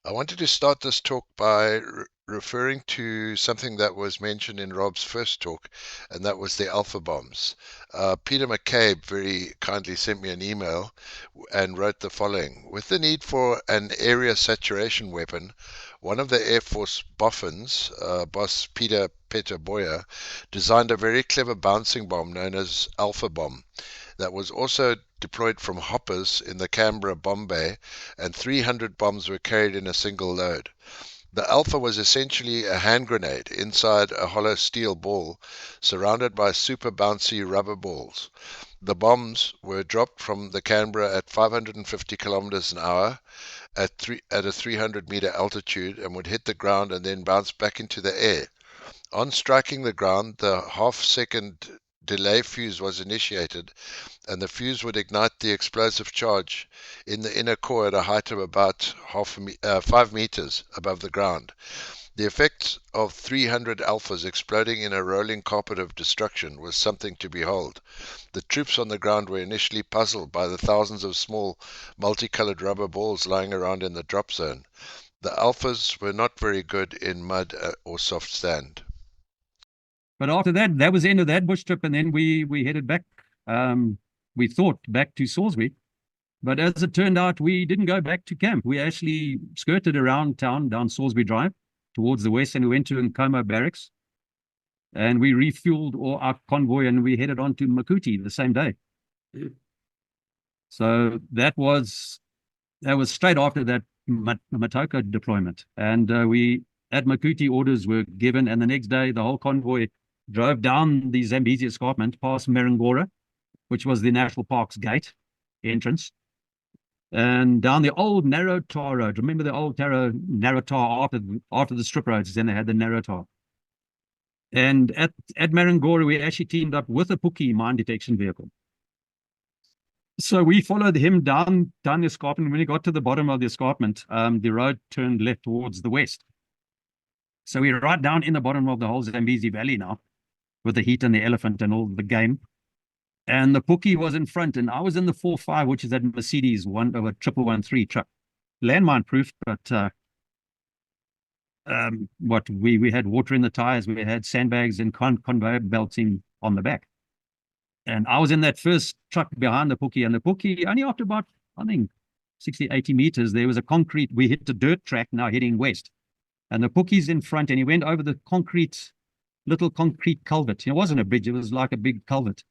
I wanted to start this talk by referring to something that was mentioned in Rob's first talk, and that was the alpha bombs. Peter McCabe very kindly sent me an email and wrote the following. With the need for an area saturation weapon, one of the Air Force boffins, boss Peter Boyer, designed a very clever bouncing bomb known as Alpha Bomb that was also deployed from hoppers in the Canberra bomb bay, and 300 bombs were carried in a single load. The Alpha was essentially a hand grenade inside a hollow steel ball surrounded by super bouncy rubber balls. The bombs were dropped from the Canberra at 550 kilometers an hour at a 300-meter altitude and would hit the ground and then bounce back into the air. On striking the ground, the half-second delay fuse was initiated, and the fuse would ignite the explosive charge in the inner core at a height of about 5 meters above the ground. The effect of 300 alphas exploding in a rolling carpet of destruction was something to behold. The troops on the ground were initially puzzled by the thousands of small, multicolored rubber balls lying around in the drop zone. The alphas were not very good in mud or soft sand. But after that, that was the end of that bush trip, and then we headed back. We thought back to Salisbury, but as it turned out, we didn't go back to camp. We actually skirted around town down Salisbury Drive towards the west, and we went to Nkomo Barracks, and we refueled our convoy, and we headed on to Makuti the same day. So that was straight after that Matoka deployment, and we at Makuti orders were given, and the next day the whole convoy drove down the Zambesi escarpment past Marangora, which was the national park's gate entrance, and down the old narrow tar road. Remember the old narrow tar after the strip roads, then they had the narrow tar. And at Marangora, we actually teamed up with a Puki mine detection vehicle. So we followed him down the escarpment. When he got to the bottom of the escarpment, the road turned left towards the west. So we're right down in the bottom of the whole Zambesi Valley now, with the heat and the elephant and all the game. And the Puki was in front, and I was in the 4.5, which is that Mercedes 113 truck. Landmine proof, but we had water in the tires, we had sandbags and conveyor belting on the back. And I was in that first truck behind the Puki, and the Puki, only after about, I think, 60, 80 meters, there was a concrete, we hit the dirt track now heading west. And the Puki's in front, and he went over the little concrete culvert. It wasn't a bridge, it was like a big culvert.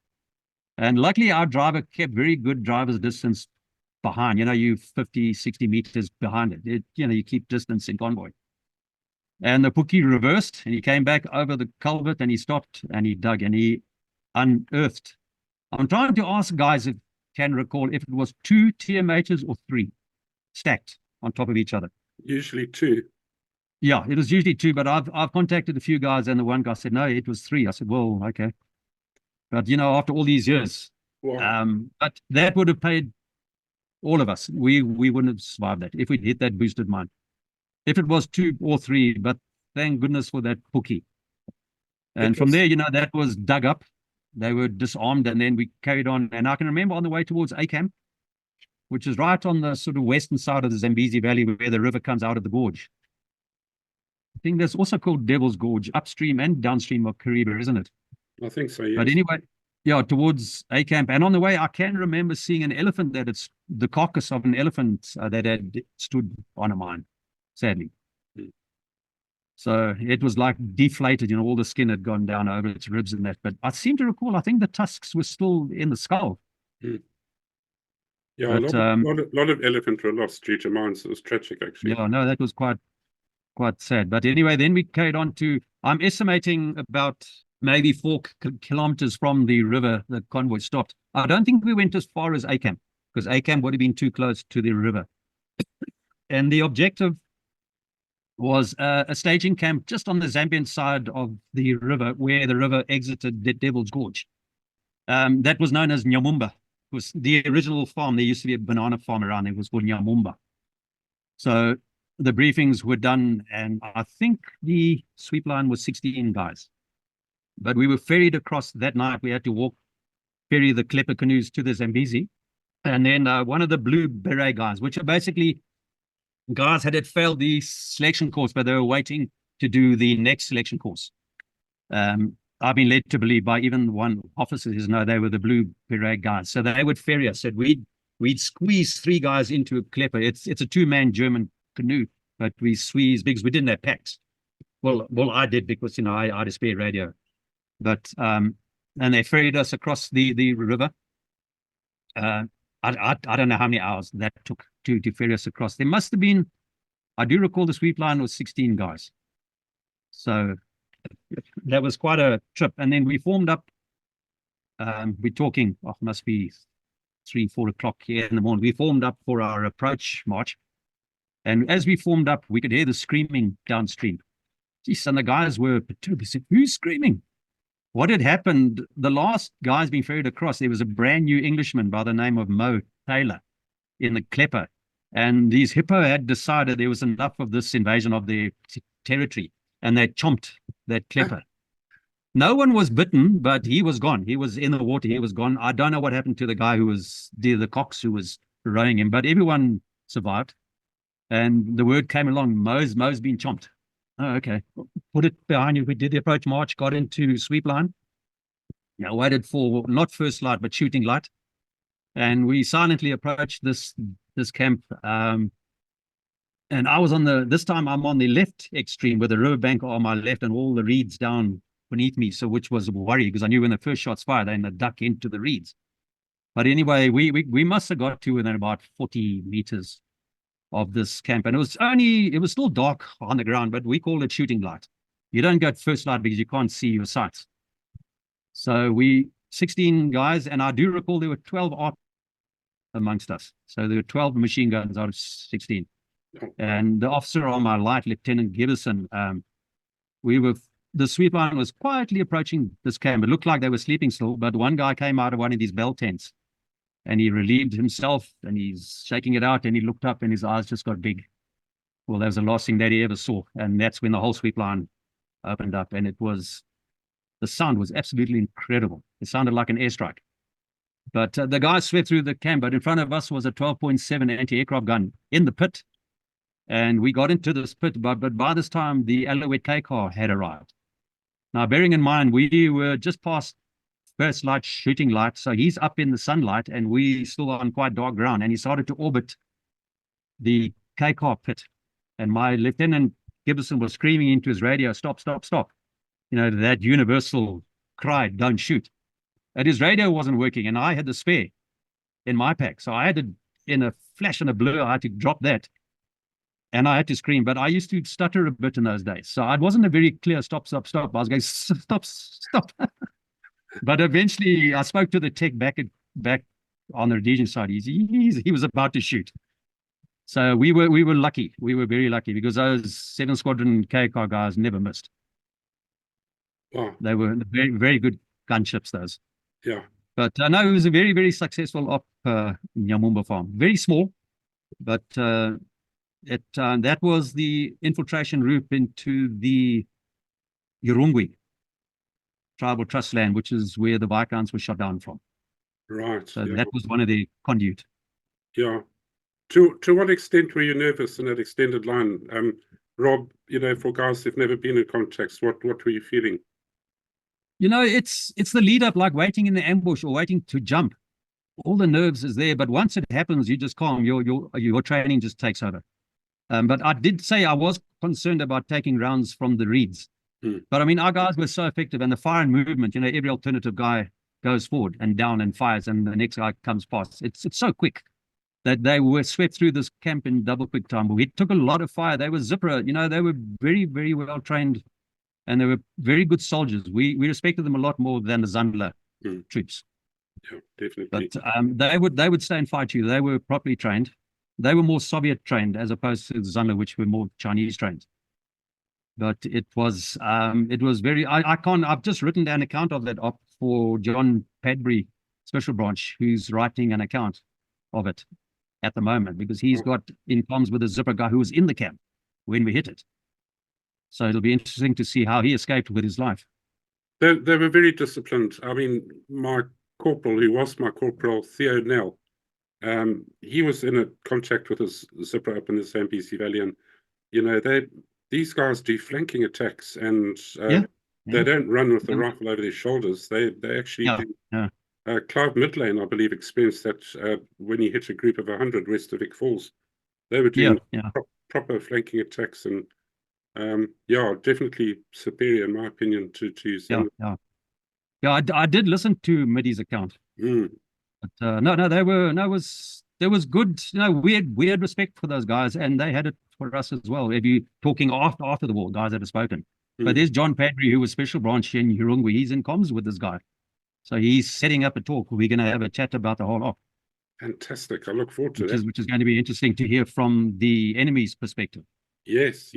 And luckily, our driver kept very good driver's distance behind. You 50, 60 meters behind it. You keep distance in convoy. And the Puki reversed, and he came back over the culvert, and he stopped, and he dug, and he unearthed. I'm trying to ask guys if can recall if it was 2 TMHs or 3 stacked on top of each other. Usually 2. Yeah, it was usually 2, but I've contacted a few guys, and the one guy said, no, it was 3. I said, well, okay. But, after all these years, wow. But that would have paid all of us. We wouldn't have survived that if we'd hit that boosted mine. If it was 2 or 3, but thank goodness for that Puki. And from there, that was dug up. They were disarmed, and then we carried on. And I can remember on the way towards Acamp, which is right on the sort of western side of the Zambesi Valley where the river comes out of the gorge. I think that's also called Devil's Gorge, upstream and downstream of Kariba, isn't it? I think so, yes. But anyway, yeah, towards Acamp. And on the way, I can remember seeing an elephant the carcass of an elephant that had stood on a mine, sadly. So it was like deflated, all the skin had gone down over its ribs and that. But I seem to recall, I think the tusks were still in the skull. Yeah, but, a lot of elephant were lost due to mines. It was tragic, actually. Yeah, no, that was quite sad. But anyway, then we carried on to, I'm estimating about maybe 4 kilometers from the river, the convoy stopped. I don't think we went as far as Acamp, because Acamp would have been too close to the river. And the objective was a staging camp just on the Zambian side of the river, where the river exited the Devil's Gorge. That was known as Nyamumba. It was the original farm. There used to be a banana farm around there. It was called Nyamumba. So the briefings were done, and I think the sweep line was 16 guys. But we were ferried across that night. We had to ferry the klepper canoes to the Zambesi. And then one of the blue beret guys, which are basically guys had failed the selection course, but they were waiting to do the next selection course. I've been led to believe by even one officer who's no, they were the blue beret guys. So they would ferry us. Said we'd squeeze 3 guys into a klepper. It's a 2-man German canoe, but we squeezed because we didn't have packs. Well, I did because I had a spare radio. But and they ferried us across the river. I don't know how many hours that took to ferry us across. There must have been, I do recall the sweep line was 16 guys. So that was quite a trip. And then we formed up, we're talking, must be 3-4 o'clock here in the morning. We formed up for our approach march. And as we formed up, we could hear the screaming downstream. Jeez, and the guys were perturbed. They said, who's screaming? What had happened, the last guys being ferried across, there was a brand new Englishman by the name of Mo Taylor in the klepper. And these hippo had decided there was enough of this invasion of their territory, and they chomped that klepper. No one was bitten, but he was gone. He was in the water. He was gone. I don't know what happened to the guy who was the cox who was rowing him, but everyone survived. And the word came along, Mo's been chomped. Oh, okay. Put it behind you. We did the approach march, got into sweep line. Waited for not first light, but shooting light. And we silently approached this camp. And I was this time I'm on the left extreme with the riverbank on my left and all the reeds down beneath me. So which was a worry because I knew when the first shots fired, they're going to duck into the reeds. But anyway, we must have got to within about 40 meters of this camp. And it was still dark on the ground, but we called it shooting light. You don't go first light because you can't see your sights. So 16 guys, and I do recall there were 12 art amongst us. So there were 12 machine guns out of 16. And the officer on my right, Lieutenant Gibbison, the sweep line was quietly approaching this camp. It looked like they were sleeping still, but one guy came out of one of these bell tents and he relieved himself and he's shaking it out and he looked up and his eyes just got big. Well, that was the last thing that he ever saw. And that's when the whole sweep line opened up, and the sound was absolutely incredible. It sounded like an airstrike. But the guys swept through the camp, but in front of us was a 12.7 anti-aircraft gun in the pit. And we got into this pit, but by this time, the Alouette K car had arrived. Now, bearing in mind, we were just past first light, shooting light, so he's up in the sunlight, and we still on quite dark ground, and he started to orbit the K car pit. And my Lieutenant Gibbison was screaming into his radio, stop, stop, stop. That universal cry, don't shoot. And his radio wasn't working, and I had the spare in my pack. So I had to, in a flash and a blur, I had to drop that. And I had to scream, but I used to stutter a bit in those days. So it wasn't a very clear stop, stop, stop. I was going, stop, stop. But eventually I spoke to the tech back on the Rhodesian side. He was about to shoot. So we were lucky. We were very lucky because those 7 Squadron K car guys never missed. Wow. They were very, very good gunships, those. Yeah. But no, it was a very, very successful op Nyamumba farm. Very small, but that was the infiltration route into the Urungwe tribal trust land, which is where the Viscounts were shot down from. Right. So that was one of the conduit. Yeah. To what extent were you nervous in that extended line? Rob, for guys who've never been in context, what were you feeling? It's the lead up, like waiting in the ambush or waiting to jump. All the nerves is there, but once it happens, you just calm. Your training just takes over. But I did say I was concerned about taking rounds from the reeds. But I mean, our guys were so effective, and the fire and movement, every alternative guy goes forward and down and fires, and the next guy comes past. It's so quick that they were swept through this camp in double quick time. We took a lot of fire. They were zipper, they were very, very well trained, and they were very good soldiers. We respected them a lot more than the Zandler troops. Yeah, definitely. But they would stay and fight you. They were properly trained. They were more Soviet trained as opposed to the Zandler, which were more Chinese trained. But it was very. I've just written down an account of that op for John Padbury, Special Branch, who's writing an account of it at the moment because he's got in comms with a zipper guy who was in the camp when we hit it. So it'll be interesting to see how he escaped with his life. They were very disciplined. I mean, my corporal, who was my corporal, Theo Nell, He was in a contact with his zipper up in the Zambesi Valley, and these guys do flanking attacks, and they don't run with the rifle over their shoulders. They actually do. Clive Midlane, I believe, experienced that when he hit a group of 100 west of Vic Falls. They were doing proper flanking attacks, and definitely superior in my opinion to Zambesi. I did listen to Middy's account. But there was good, weird respect for those guys, and they had it for us as well. If you talking after the war, guys that have spoken. But there's John Padry, who was special branch here in Urungu. He's in comms with this guy, so he's setting up a talk. We're going to have a chat about the whole lot. Fantastic! I look forward to that. Which is going to be interesting to hear from the enemy's perspective. Yes.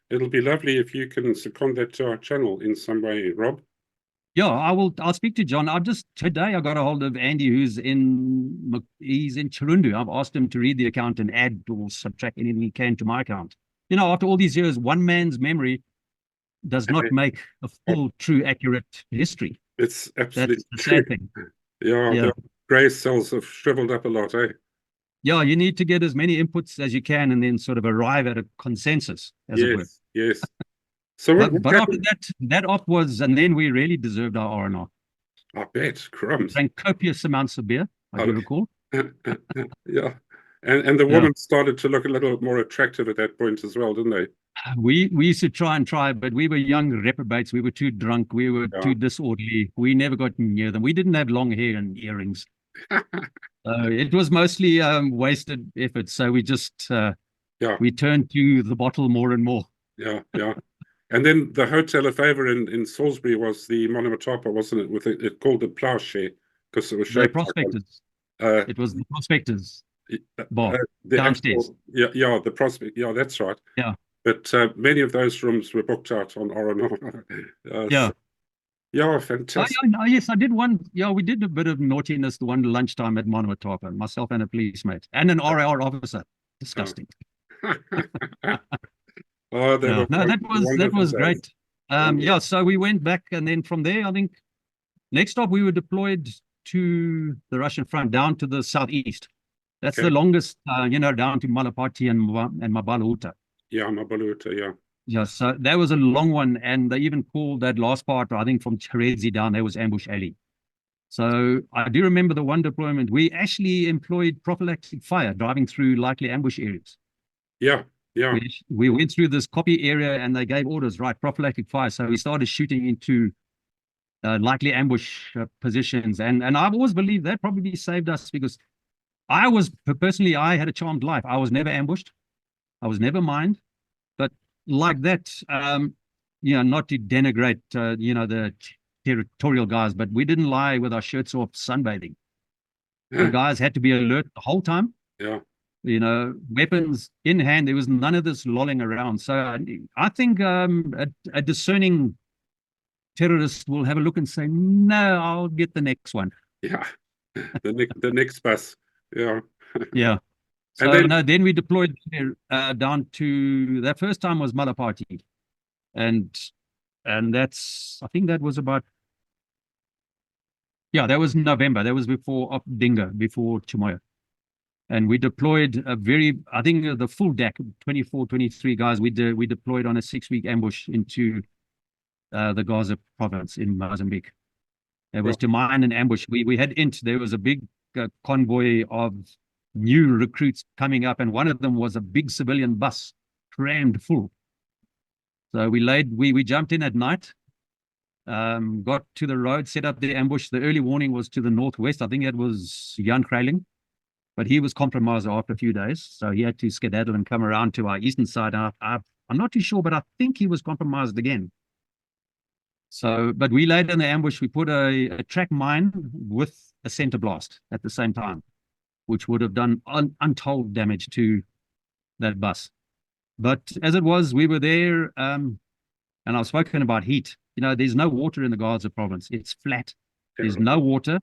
It'll be lovely if you can second that to our channel in some way, Rob. Yeah, I'll speak to John. Today I got a hold of Andy, he's in Chirundu. I've asked him to read the account and add or subtract anything he can to my account. After all these years, one man's memory does not make a full, true, accurate history. It's absolutely That's the sad thing. The grey cells have shriveled up a lot, eh? Yeah, you need to get as many inputs as you can and then sort of arrive at a consensus, as it were. Yes. So but after that op was, and then we really deserved our R&R. I bet, crumbs. Drank copious amounts of beer, I do recall. Yeah. And the woman started to look a little more attractive at that point as well, didn't they? We used to try, but we were young reprobates. We were too drunk. We were too disorderly. We never got near them. We didn't have long hair and earrings. It was mostly wasted effort. So we just we turned to the bottle more and more. Yeah. And then the hotel of favor in Salisbury was the Monomatapa, wasn't it? With it called the Plowshare, because it was shaped the Prospectors. It was the Prospectors bar downstairs. The Prospect. Yeah, that's right. Yeah. But many of those rooms were booked out on R&R. Fantastic. Yes, I did one. Yeah, we did a bit of naughtiness the one lunchtime at Monomatapa, myself and a police mate, and an RAR officer. Disgusting. That was great. So we went back, and then from there, I think next stop we were deployed to the Russian front, down to the southeast. That's the longest, down to Malapati and Mabaluta. Yeah, Mabaluta, yeah. Yeah, so that was a long one, and they even called that last part, I think, from Rhodesia down, there was Ambush Alley. So I do remember the one deployment. We actually employed prophylactic fire, driving through likely ambush areas. Yeah. We went through this copy area, and they gave orders, right, prophylactic fire. So we started shooting into likely ambush positions. And I've always believed that probably saved us, because I had a charmed life. I was never ambushed. I was never mined. But like that, not to denigrate, the territorial guys, but we didn't lie with our shirts off sunbathing. The guys had to be alert the whole time. Yeah. Weapons in hand. There was none of this lolling around. So I think a discerning terrorist will have a look and say, no, I'll get the next one. Yeah. The next bus. Yeah. Yeah. So then we deployed down to, that first time was Malapati. And I think that was about, that was November. That was before Dingo, before Chimoya. And we deployed I think the full deck, 24, 23 guys, we deployed on a 6-week ambush into the Gaza province in Mozambique. It was to mine and ambush. We had there was a big convoy of new recruits coming up, and one of them was a big civilian bus crammed full. So we jumped in at night, got to the road, set up the ambush. The early warning was to the northwest. I think it was Jan Kreiling, but he was compromised after a few days, so he had to skedaddle and come around to our eastern side. I'm not too sure, but I think he was compromised again. So, but we laid in the ambush. We put a track mine with a center blast at the same time, which would have done untold damage to that bus. But as it was, we were there, and I've spoken about heat. There's no water in the Gaza province. It's flat. There's no water,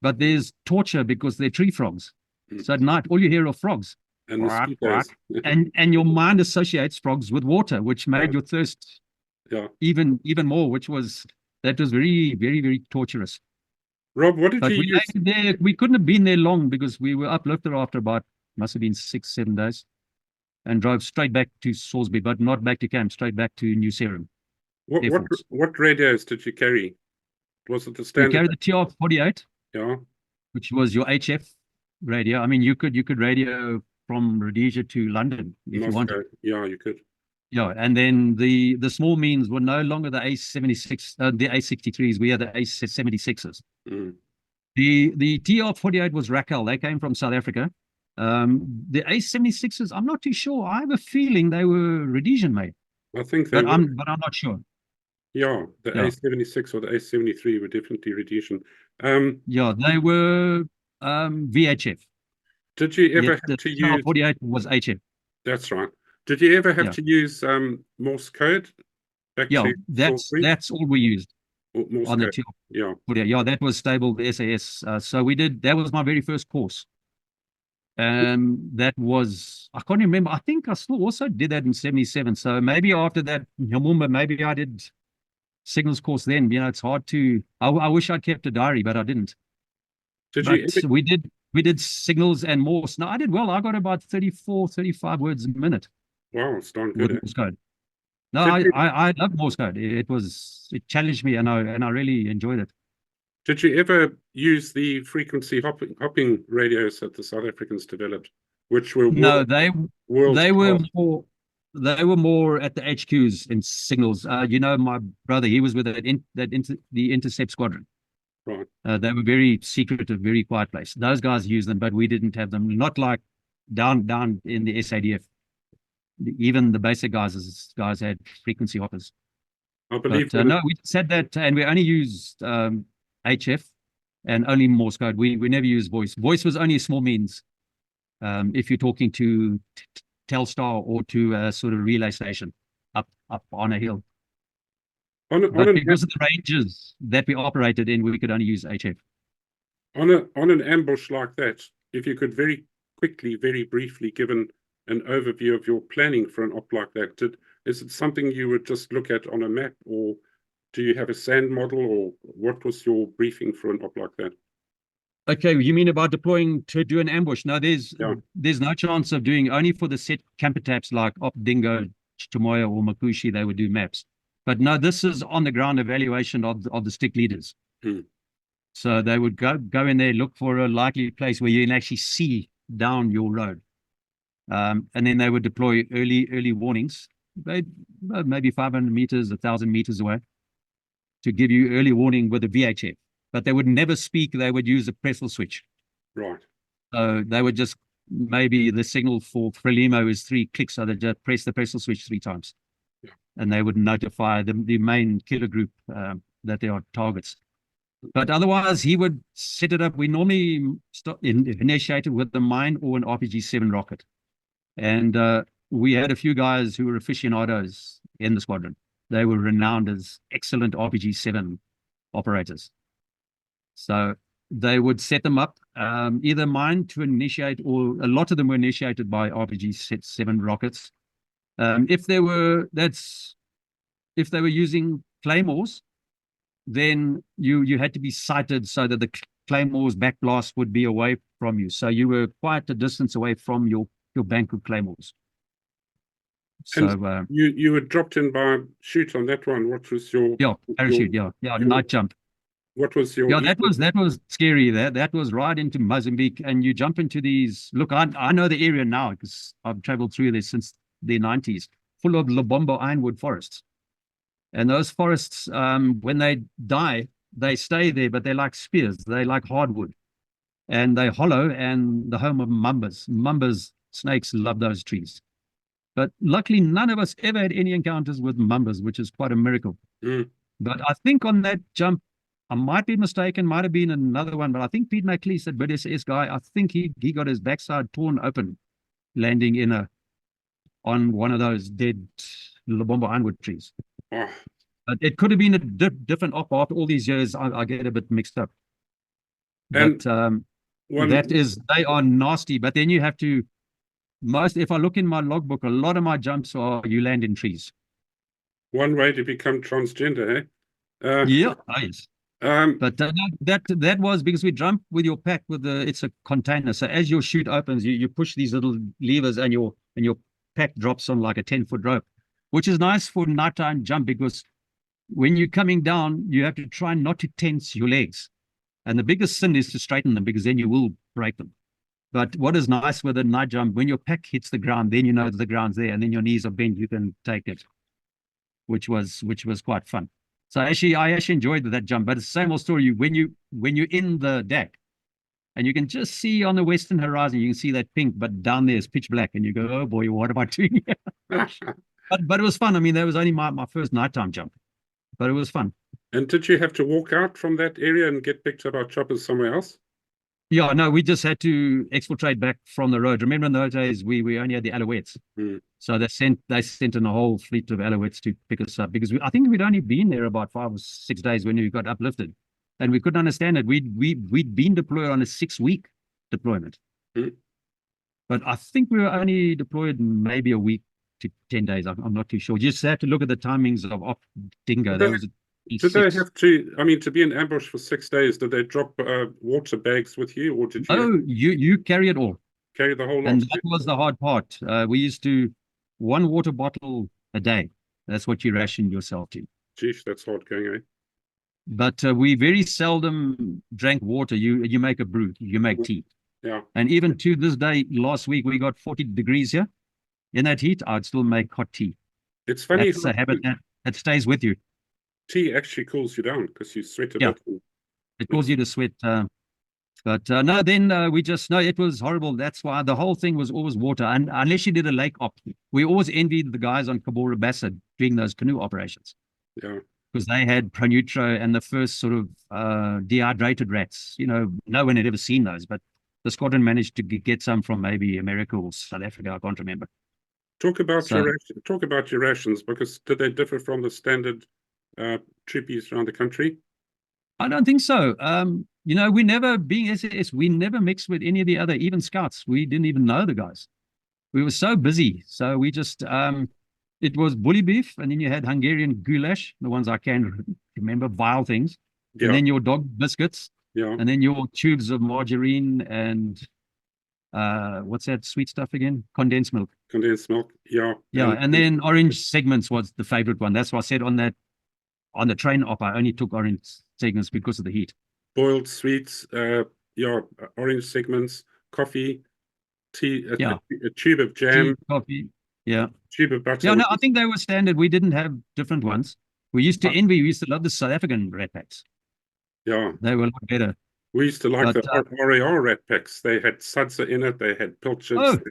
but there's torture because they're tree frogs. So at night, all you hear are frogs. And mosquitoes. and your mind associates frogs with water, which made your thirst even more, that was very, very, very torturous. Rob, what did But you we use? landed there. We couldn't have been there long because we were uplifted after about, must have been 6-7 days, and drove straight back to Salisbury, but not back to camp, straight back to New Serum. What radios did you carry? Was it the We standard? carried the TR-48, Yeah. which was your HF radio. I mean, you could radio from Rhodesia to London if you wanted. Yeah, you could. Yeah, and then the small means were no longer the A76, the A63s. We had the A76s. Mm. The TR-48 was Raquel. They came from South Africa. The A76s, I'm not too sure. I have a feeling they were Rhodesian made, I think they but were. I'm not sure. Yeah, the Yeah. A76 or the A73 were definitely Rhodesian. Yeah, they were VHF. Did you ever Yet have the to use? TR-48 was HF. That's right. Did you ever have Yeah. to use Morse code? Back Yeah, to that's all we used Morse on the code. Yeah. TR-48. Yeah, that was stable, the SAS. So we did, that was my very first course. That was, I can't remember. I think I still also did that in 77. So maybe after that, maybe I did signals course then. You know, it's hard to, I wish I'd kept a diary, but I didn't. We did signals and Morse. No, I did well. I got about 34, 35 words a minute. Wow, it's darn with good. Morse code. No, I love Morse code. It challenged me, and I really enjoyed it. Did you ever use the frequency hopping radios that the South Africans developed, which were No, they were more at the HQs in signals. You know, my brother, he was with the Intercept Squadron. Right. They were very secretive, very quiet place. Those guys used them, but we didn't have them. Not like down in the SADF. Even the basic guys had frequency hoppers. I believe. But, no, we said that, and we only used HF and only Morse code. We never used voice. Voice was only a small means. If you're talking to Telstar or to a sort of relay station up on a hill. But because of the ranges that we operated in, we could only use HF. On an ambush like that, if you could very quickly, very briefly give an overview of your planning for an op like that, is it something you would just look at on a map, or do you have a sand model, or what was your briefing for an op like that? Okay, you mean about deploying to do an ambush? No, there's no chance of doing, only for the set camper taps like Op Dingo, Chamoya or Makushi, they would do maps. But no, this is on the ground evaluation of the stick leaders. So they would go in there, look for a likely place where you can actually see down your road. And then they would deploy early warnings, maybe 500 meters, 1,000 meters away, to give you early warning with a VHF. But they would never speak. They would use a pressel switch. Right. So they would just, maybe the signal for Frelimo is 3 clicks. So they just press the pressel switch 3 times. Yeah. And they would notify the main killer group that they are targets. But otherwise, he would set it up. We normally initiated with the mine or an RPG-7 rocket. And we had a few guys who were aficionados in the squadron. They were renowned as excellent RPG-7 operators. So they would set them up, either mine to initiate, or a lot of them were initiated by RPG-7 rockets. If they were using claymores, then you had to be sighted so that the claymore's backblast would be away from you. So you were quite a distance away from your bank of claymores. So you were dropped in by chute on that one. What was your parachute? Night jump. What was your? Yeah, that was scary. That was right into Mozambique, and you jump into these. Look, I know the area now because I've traveled through there since the 90s, full of Lobombo ironwood forests. And those forests, when they die, they stay there, but they're like spears. They like hardwood, and they hollow, and the home of mambas. Mambas, snakes love those trees. But luckily, none of us ever had any encounters with mambas, which is quite a miracle. But I think on that jump, I might be mistaken, might have been another one, but I think Pete McLeish, that BDSS guy, I think he got his backside torn open landing on one of those dead Lobombo ironwood trees. But it could have been a different op. After all these years, I get a bit mixed up. But they are nasty. But then you have to, if I look in my logbook, a lot of my jumps are you land in trees. One way to become transgender, eh? Yes. But that was because we jump with your pack it's a container. So as your chute opens, you push these little levers and your pack drops on like a 10-foot rope, which is nice for nighttime jump because when you're coming down, you have to try not to tense your legs. And the biggest sin is to straighten them because then you will break them. But what is nice with a night jump, when your pack hits the ground, then you know that the ground's there and then your knees are bent, you can take it, which was quite fun. So I actually enjoyed that jump. But it's the same old story. When you're in the deck and you can just see on the western horizon, you can see that pink, but down there is pitch black. And you go, oh boy, what am I doing here? But it was fun. I mean, that was only my first nighttime jump, but it was fun. And did you have to walk out from that area and get picked up by choppers somewhere else? Yeah, no, we just had to exfiltrate back from the road. Remember in those days, we only had the Alouettes. So they sent in a whole fleet of Alouettes to pick us up because I think we'd only been there about 5 or 6 days when we got uplifted. And we couldn't understand it. We'd been deployed on a 6-week deployment. But I think we were only deployed maybe a week to 10 days. I'm not too sure. You just have to look at the timings of dingo. Did they have to, I mean, to be in ambush for 6 days, did they drop water bags with you, or did you? Oh, you carry it all. Carry the whole lot? And that was the hard part. We used to 1 water bottle a day. That's what you ration yourself to. Geesh, that's hard going, eh? But we very seldom drank water. You make a brew, you make tea. Yeah. And even to this day, last week, we got 40 degrees here. In that heat, I'd still make hot tea. It's funny. That's a habit that stays with you. Tea actually cools you down because you sweat a bit. It causes you to sweat. But no, then we just, no, it was horrible. That's why the whole thing was always water. And unless you did a lake op, we always envied the guys on Cabora Bassa doing those canoe operations. Yeah. Because they had Pronutro and the first sort of dehydrated rats. You know, no one had ever seen those, but the squadron managed to get some from maybe America or South Africa. I can't remember. Talk about your rations, because did they differ from the standard troopies around the country? I don't think so. You know, we never, being SAS, we never mixed with any of the other, even scouts. We didn't even know the guys. We were so busy. So we just, it was bully beef, and then you had Hungarian goulash, the ones I can remember, vile things. Yeah. And then your dog biscuits. Yeah. And then your tubes of margarine and what's that sweet stuff again? Condensed milk. Condensed milk, yeah. Yeah, and then orange segments was the favorite one. That's why I said on the train op, I only took orange segments because of the heat. Boiled sweets, yeah, orange segments, coffee, tea, a tube of jam. Tea, coffee, yeah. Tube of butter. Yeah, no, I think they were standard. We didn't have different ones. We used to love the South African rat packs. Yeah. They were a lot better. We used to like the RAR rat packs. They had sudsa in it. They had pilchards.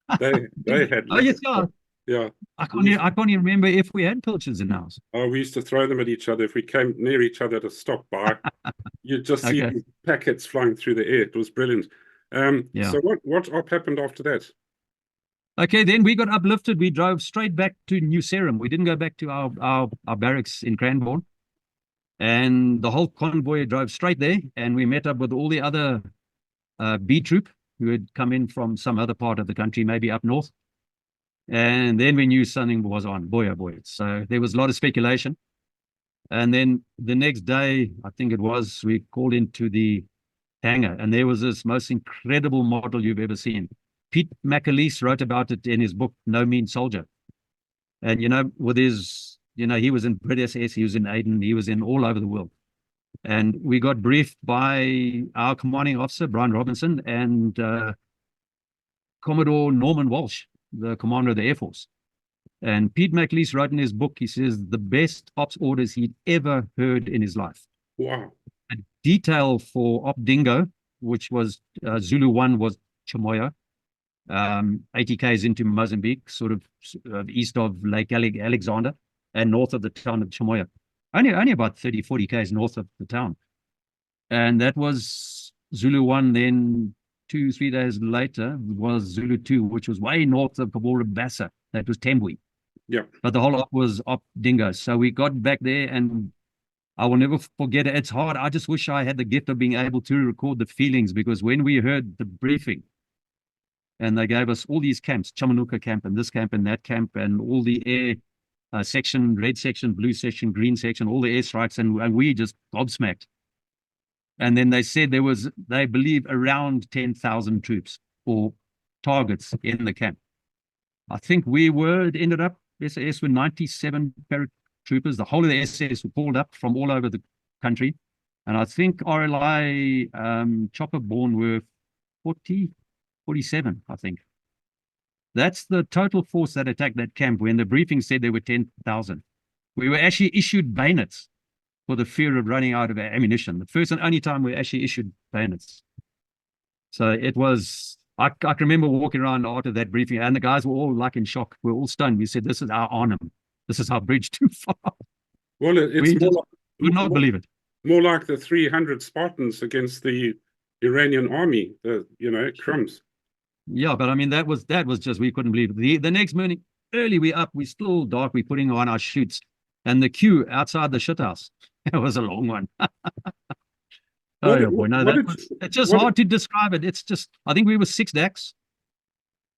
Oh. They had. Oh, yes, yeah. Yeah. I can't even remember if we had pilchards in ours. Oh, we used to throw them at each other. If we came near each other to stop by, you'd just see these packets flying through the air. It was brilliant. So what op happened after that? Okay, then we got uplifted. We drove straight back to New Serum. We didn't go back to our barracks in Cranbourne. And the whole convoy drove straight there, and we met up with all the other B troop who had come in from some other part of the country, maybe up north. And then we knew something was on, boy, oh boy. So there was a lot of speculation. And then the next day, I think it was, we called into the hangar, and there was this most incredible model you've ever seen. Pete McAleese wrote about it in his book, No Mean Soldier. And, you know, with his, you know, he was in British SAS, he was in Aden, he was in all over the world. And we got briefed by our commanding officer, Brian Robinson, and Commodore Norman Walsh, the commander of the Air Force. And Pete McAleese wrote in his book, he says, the best ops orders he'd ever heard in his life. Wow. A detail for Op Dingo, which was Zulu 1 was Chimoyo, 80 k's into Mozambique, sort of east of Lake Alexander and north of the town of Chimoyo. Only about 30, 40 k's north of the town. And that was Zulu 1. Then 2-3 days later was Zulu 2, which was way north of Cabora Bassa. That was Tembwe. Yeah. But the whole op was Op Dingo. So we got back there, and I will never forget it. It's hard. I just wish I had the gift of being able to record the feelings, because when we heard the briefing and they gave us all these camps, Chamanuka camp and this camp and that camp and all the air section, red section, blue section, green section, all the airstrikes, and we just gobsmacked. And then they said there was, they believe, around 10,000 troops or targets in the camp. I think it ended up, SAS were 97 paratroopers. The whole of the SAS were pulled up from all over the country. And I think RLI chopper-borne were 47, I think. That's the total force that attacked that camp when the briefing said there were 10,000. We were actually issued bayonets for the fear of running out of ammunition. The first and only time we actually issued bayonets. So it was, I can remember walking around after that briefing, and the guys were all like in shock. We were all stunned. We said, this is our Arnhem. This is our bridge too far. Well, it's would not believe it. More like the 300 Spartans against the Iranian army, crumbs. Yeah, but I mean, that was just, we couldn't believe it. The next morning, early, we still dark, we putting on our chutes, and the queue outside the shit house, it was a long one. Boy, no, it's just hard to describe it. It's just, I think we were 6 decks.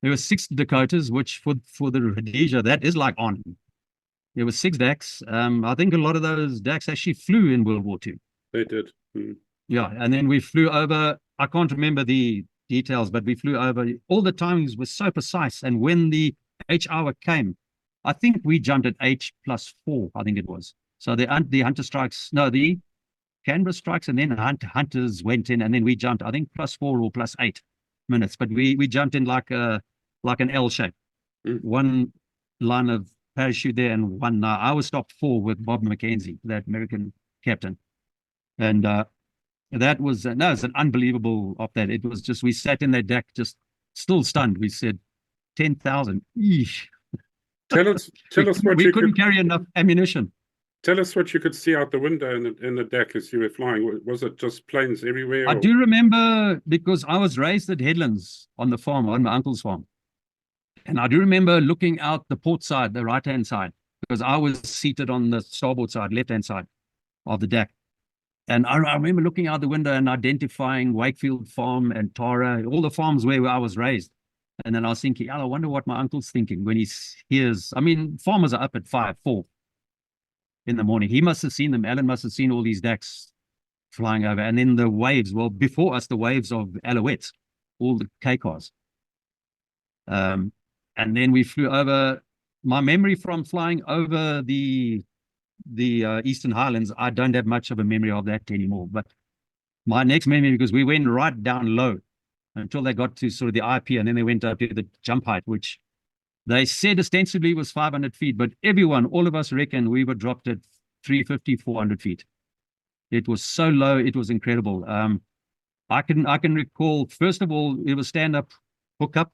There were 6 Dakotas, which for the Rhodesia, that is like on. There were 6 decks. I think a lot of those decks actually flew in World War II. They did. Mm. Yeah, and then we flew over, I can't remember the details, but we flew over. All the timings were so precise. And when the H hour came, I think we jumped at H+4, I think it was. So the hunter strikes, no, the Canberra strikes, and then hunters went in, and then we jumped, I think +4 or +8 minutes. But we jumped in like an L shape. Mm. One line of parachute there, and one. I was stopped 4 with Bob McKenzie, that American captain, and that was it's an unbelievable of that. It was just, we sat in that deck just still stunned. We said 10,000. Tell us what we couldn't carry enough ammunition. Tell us what you could see out the window in the deck as you were flying. Was it just planes everywhere? I do remember, because I was raised at Headlands on the farm, on my uncle's farm. And I do remember looking out the port side, the right-hand side, because I was seated on the starboard side, left-hand side of the deck. And I remember looking out the window and identifying Wakefield Farm and Tara, all the farms where I was raised. And then I was thinking, I wonder what my uncle's thinking when he hears, I mean, farmers are up at 4 in the morning. He must have seen them. Alan must have seen all these decks flying over. And then the waves, well, before us, the waves of Alouettes, all the K-cars. And then we flew over. My memory from flying over the Eastern Highlands, I don't have much of a memory of that anymore. But my next memory, because we went right down low until they got to sort of the IP, and then they went up to the jump height, which they said ostensibly was 500 feet, but all of us reckon we were dropped at 350, 400 feet. It was so low, it was incredible. I can recall, first of all, it was stand up, hook up,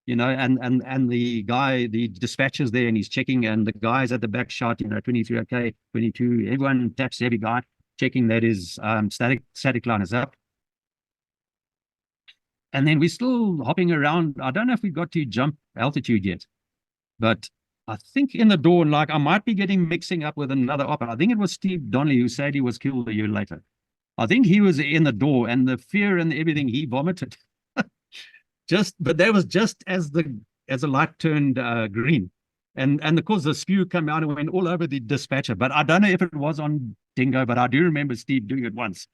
and the guy, the dispatcher's there, and he's checking, and the guys at the back shot, 23, okay, 22, everyone taps every guy, checking that his static line is up. And then we're still hopping around. I don't know if we got to jump altitude yet, but I think in the dawn, like I might be mixing up with another op. I think it was Steve Donnelly who said he was killed a year later. I think he was in the door, and the fear and everything, he vomited. But that was just as the light turned green, and of course the spew came out and went all over the dispatcher. But I don't know if it was on Dingo, but I do remember Steve doing it once.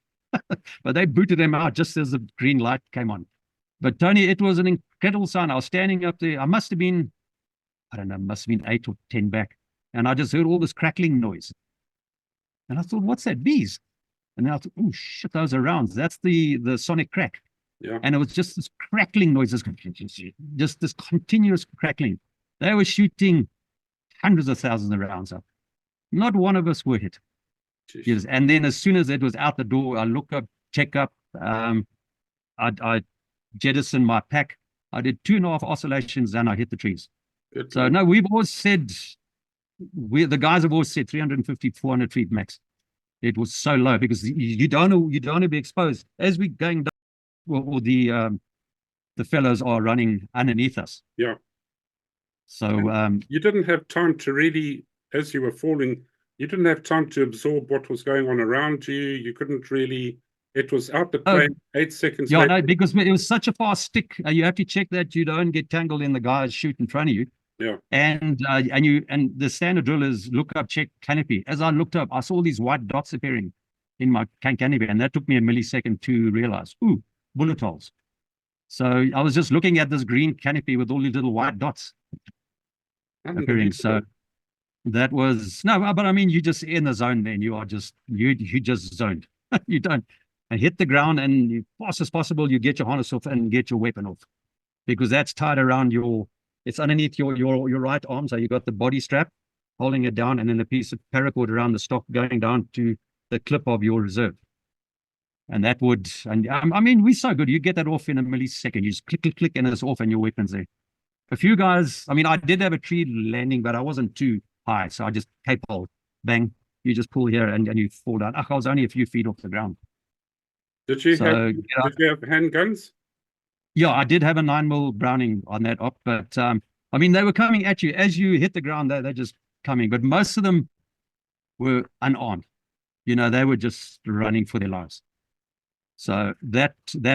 But they booted him out just as the green light came on. But Tony, it was an incredible sign. I was standing up there. I must have been, I don't know, must have been 8 or 10 back, and I just heard all this crackling noise. And I thought, what's that? Bees. And then I thought, oh shit, those are rounds. That's the sonic crack. Yeah. And it was just this crackling noise, just this continuous crackling. They were shooting hundreds of thousands of rounds up. Not one of us were hit. Yes. And then as soon as it was out the door, I look up, check up. I jettisoned my pack. I did 2.5 oscillations, and I hit the trees. Good. So no, we've always said, the guys have always said 350, 400 feet max. It was so low because you don't want to be exposed as we're going down. Well, the fellows are running underneath us. Yeah. So you didn't have time to really, as you were falling, you didn't have time to absorb what was going on around you. You couldn't really. It was out the plane 8 seconds. Yeah, later. no, because it was such a fast stick. You have to check that you don't get tangled in the guys shoot in front of you. Yeah. And the standard drill is look up, check canopy. As I looked up, I saw these white dots appearing in my canopy, and that took me a millisecond to realize, ooh, bullet holes. So I was just looking at this green canopy with all these little white dots appearing. So that was but I mean, you just in the zone. Then you are just you just zoned. You don't hit the ground, and fast as possible, you get your harness off and get your weapon off, because that's tied around it's underneath your right arm. So you got the body strap holding it down, and then a piece of paracord around the stock going down to the clip of your reserve. And that would, I mean, we're so good. You get that off in a millisecond. You just click, click, click, and it's off, and your weapon's there. A few guys, I mean, I did have a tree landing, but I wasn't too high. So I just cape hold, bang, you just pull here and you fall down. I was only a few feet off the ground. Did you have handguns? Yeah, I did have a 9mm Browning on that op, but I mean, they were coming at you as you hit the ground. They're just coming, but most of them were unarmed. You know, they were just running for their lives. So that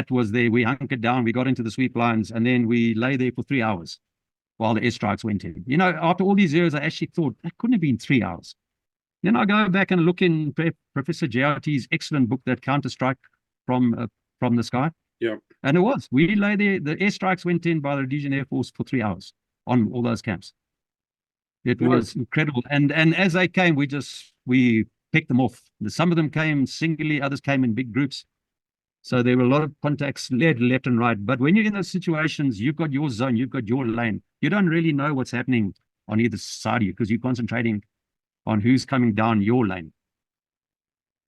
was there. We hunkered down, we got into the sweep lines, and then we lay there for 3 hours while the airstrikes went in. You know, after all these years, I actually thought that couldn't have been 3 hours. Then I go back and look in Professor JRT's excellent book, that Counter-Strike from the Sky. Yeah. And it was. We lay there. The airstrikes went in by the Rhodesian Air Force for 3 hours on all those camps. It was incredible. And as they came, we picked them off. Some of them came singly, others came in big groups. So there were a lot of contacts left and right. But when you're in those situations, you've got your zone, you've got your lane. You don't really know what's happening on either side of you, because you're concentrating on who's coming down your lane.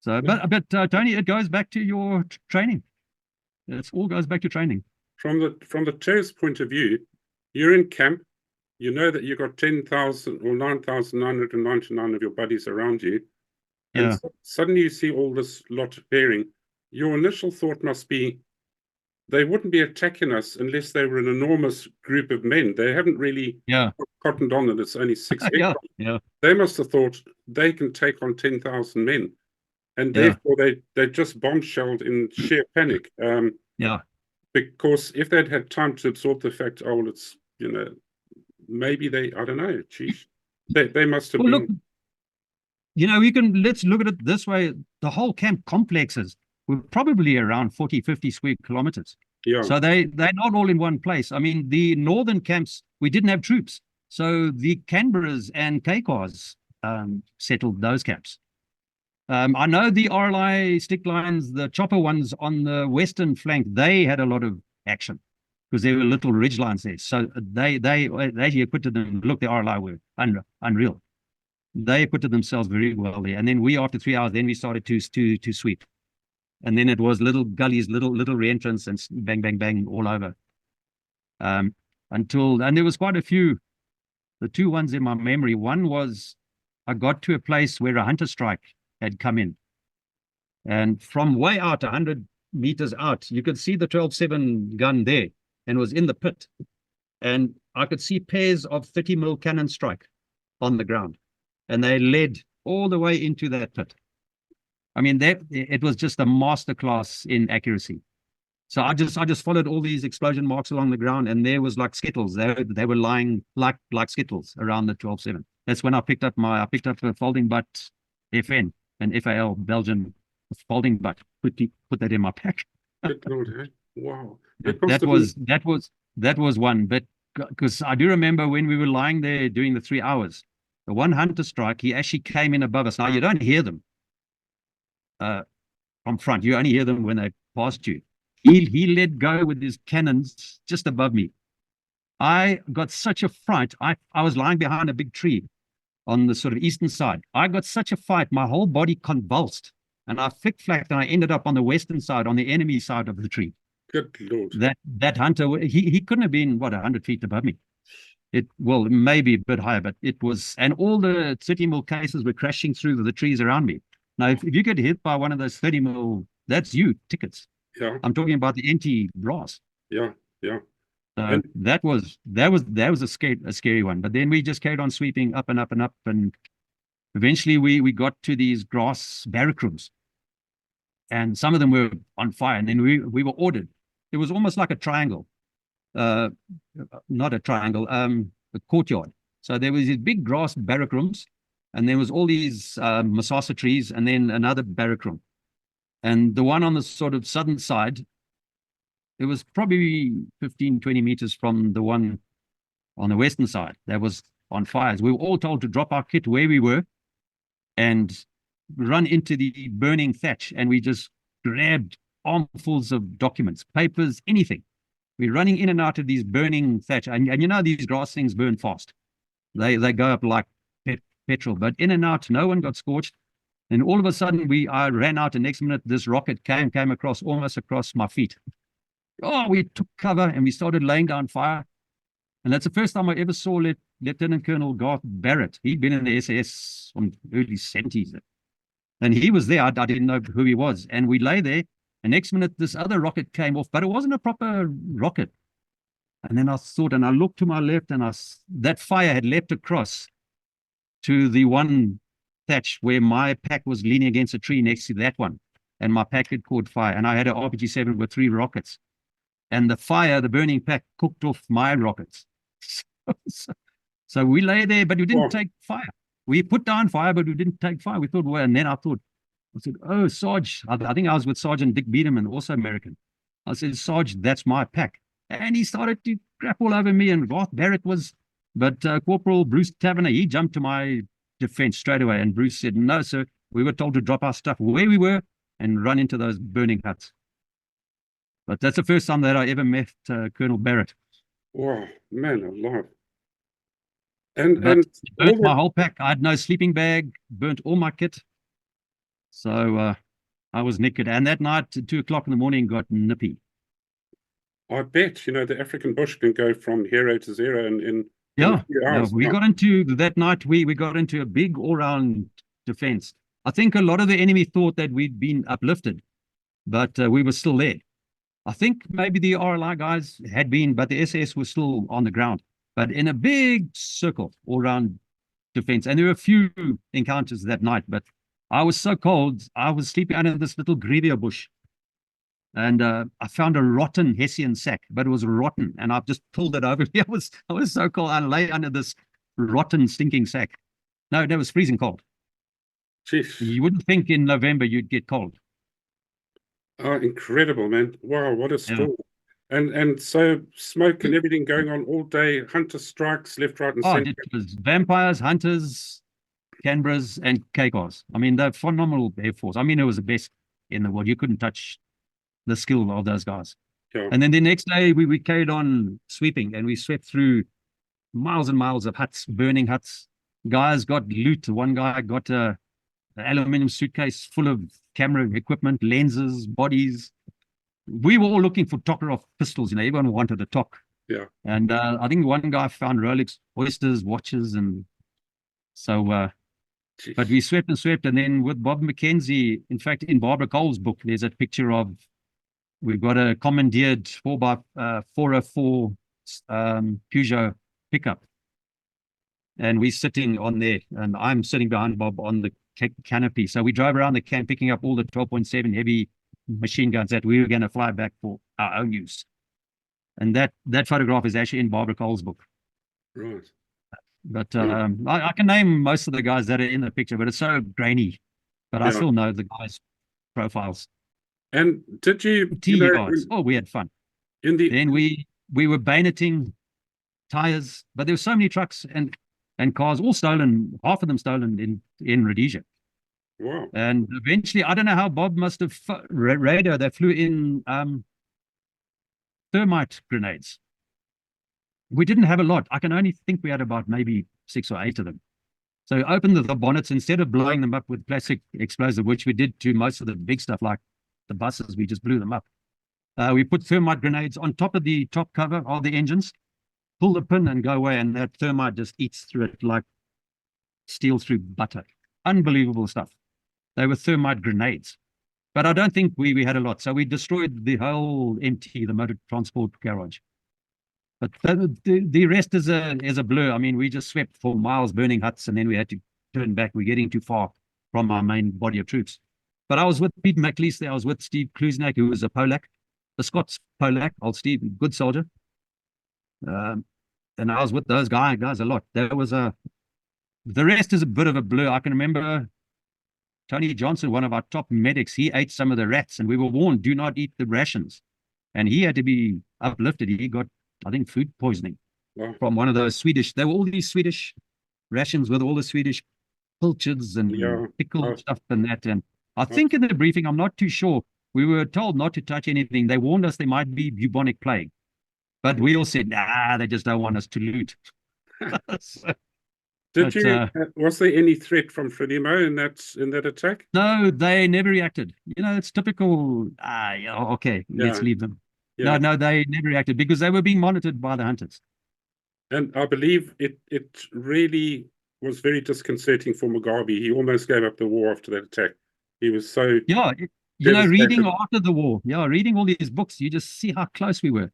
So, but Tony, it goes back to your training. It all goes back to training. From the terrorist point of view, you're in camp. You know that you've got 10,000 or 9,999 of your buddies around you. And suddenly you see all this lot appearing. Your initial thought must be, they wouldn't be attacking us unless they were an enormous group of men. They haven't really cottoned on that it's only 6 aircraft. They must have thought they can take on 10,000 men. And therefore they just bombshelled in sheer panic. Because if they'd had time to absorb the fact, oh, it's, you know, maybe I don't know, geez. They must have been... Look, you know, let's look at it this way. The whole camp complexes were probably around 40, 50 square kilometers. Yeah. So they're not all in one place. I mean, the northern camps, we didn't have troops. So the Canberras and Caicos settled those camps. I know the RLI stick lines, the chopper ones on the western flank, they had a lot of action because there were little ridge lines there. So they equipped them. Look, the RLI were unreal. They equipped themselves very well there. And then we, after 3 hours, then we started to sweep. And then it was little gullies, little re-entrants, and bang, bang, bang all over. And there was quite a few. The two ones in my memory, one was I got to a place where a hunter strike had come in. And from way out, 100 meters out, you could see the 12-7 gun there, and it was in the pit. And I could see pairs of 30mm cannon strike on the ground. And they led all the way into that pit. I mean, it was just a masterclass in accuracy. So I just followed all these explosion marks along the ground, and there was like skittles. They were lying like skittles around the 12-7. That's when I picked up a folding butt FN, an FAL Belgian folding butt. Put that in my pack. Good Lord, eh? Wow. That was one. But because I do remember when we were lying there doing the 3 hours, the one hunter strike, he actually came in above us. Now you don't hear them from front. You only hear them when they passed you. He let go with his cannons just above me. I got such a fright. I was lying behind a big tree on the sort of eastern side. I got such a fright. My whole body convulsed, and I flick-flacked, and I ended up on the western side, on the enemy side of the tree. Good Lord. That hunter, he couldn't have been, 100 feet above me. Well, maybe a bit higher, but it was, and all the 30mm cases were crashing through the trees around me. Now, if you get hit by one of those 30mm, that's you, tickets. Yeah. I'm talking about the anti-brass. Yeah. That was a scary one. But then we just carried on sweeping up and up and up, and eventually we got to these grass barrack rooms, and some of them were on fire. And then we were ordered. It was almost like a triangle, not a triangle. courtyard. So there was these big grass barrack rooms, and there was all these masasa trees, and then another barrack room. And the one on the sort of southern side, it was probably 15, 20 meters from the one on the western side that was on fires. We were all told to drop our kit where we were and run into the burning thatch. And we just grabbed armfuls of documents, papers, anything. We're running in and out of these burning thatch. And you know, these grass things burn fast. They go up like petrol, but in and out, no one got scorched. And all of a sudden, I ran out, and next minute, this rocket came across, almost across my feet. Oh, we took cover, and we started laying down fire. And that's the first time I ever saw Lieutenant Colonel Garth Barrett. He'd been in the SAS from the early 70s. And he was there. I didn't know who he was. And we lay there, and next minute, this other rocket came off, but it wasn't a proper rocket. And then I thought, and I looked to my left, and that fire had leapt across to the one thatch where my pack was leaning against a tree next to that one. And my pack had caught fire. And I had an RPG-7 with 3 rockets. And the fire, the burning pack, cooked off my rockets. So we lay there, but we didn't take fire. We put down fire, but we didn't take fire. We thought, well, and then I said, oh, Sarge, I think I was with Sergeant Dick Biederman, also American. I said, Sarge, that's my pack. And he started to crap all over me, and Garth Barrett but Corporal Bruce Taverner, he jumped to my defense straight away. And Bruce said, no, sir, we were told to drop our stuff where we were and run into those burning huts. But that's the first time that I ever met Colonel Barrett. Wow, man alive. And burnt my whole pack. I had no sleeping bag, burnt all my kit. So I was naked. And that night, at 2 o'clock in the morning, got nippy. I bet, the African bush can go from hero to zero in yeah, a few hours. We got into that night. We got into a big all-round defense. I think a lot of the enemy thought that we'd been uplifted, but we were still there. I think maybe the RLI guys had been, but the SAS was still on the ground. But in a big circle all-round defense, and there were a few encounters that night. But I was so cold. I was sleeping under this little grevia bush. And I found a rotten Hessian sack, but it was rotten. And I've just pulled it over. I was so cold. I lay under this rotten, stinking sack. No, it was freezing cold. Jeez. You wouldn't think in November you'd get cold. Oh, incredible, man. Wow, what a story. Yeah. And so smoke and everything going on all day, hunter strikes left, right, and center. It was vampires, hunters, Canberras, and Kakars. I mean, they're phenomenal Air Force. I mean, it was the best in the world. You couldn't touch the skill of those guys. Yeah. And then the next day we carried on sweeping, and we swept through miles and miles of huts, burning huts. Guys got loot. One guy got an aluminum suitcase full of camera equipment, lenses, bodies. We were all looking for Tokarev pistols. Everyone wanted a Tok. Yeah. And I think one guy found Rolex oysters, watches, and so but we swept and swept. And then with Bob McKenzie, in fact, in Barbara Cole's book, there's a picture of, we've got a commandeered 4x404 Peugeot pickup. And we're sitting on there, and I'm sitting behind Bob on the canopy. So we drove around the camp picking up all the 12.7 heavy machine guns that we were going to fly back for our own use. And that photograph is actually in Barbara Cole's book. Right. But I can name most of the guys that are in the picture, but it's so grainy. But I still know the guys' profiles. And did you? We had fun. Then we were bayoneting tires, but there were so many trucks and cars, all stolen. Half of them stolen in Rhodesia. Wow. And eventually, I don't know how Bob must have radar. They flew in thermite grenades. We didn't have a lot. I can only think we had about maybe 6 or 8 of them. So opened the bonnets, instead of blowing them up with plastic explosive, which we did to most of the big stuff like the buses, we just blew them up. We put thermite grenades on top of the top cover of the engines, pull the pin and go away, and that thermite just eats through it like steel through butter. Unbelievable stuff. They were thermite grenades. But I don't think we had a lot. So we destroyed the whole MT, the motor transport garage. But the rest is a blur. I mean, we just swept for miles, burning huts, and then we had to turn back. We're getting too far from our main body of troops. But I was with Pete McLeese there. I was with Steve Klusnak, who was a Polak, the Scots Polak, old Steve, good soldier. and I was with those guys a lot. There was the rest is a bit of a blur. I can remember Tony Johnson, one of our top medics, he ate some of the rats, and we were warned, do not eat the rations. And he had to be uplifted. He got, I think, food poisoning from one of those Swedish. There were all these Swedish rations with all the Swedish pilchards and pickled stuff and that. And I think in the briefing, I'm not too sure, we were told not to touch anything. They warned us there might be bubonic plague. But we all said, nah, they just don't want us to loot. Was there any threat from Frelimo in that attack? No, they never reacted. It's typical. Okay, let's leave them. Yeah. No, they never reacted because they were being monitored by the hunters. And I believe it really was very disconcerting for Mugabe. He almost gave up the war after that attack. He was so reading after the war. Yeah, reading all these books, you just see how close we were.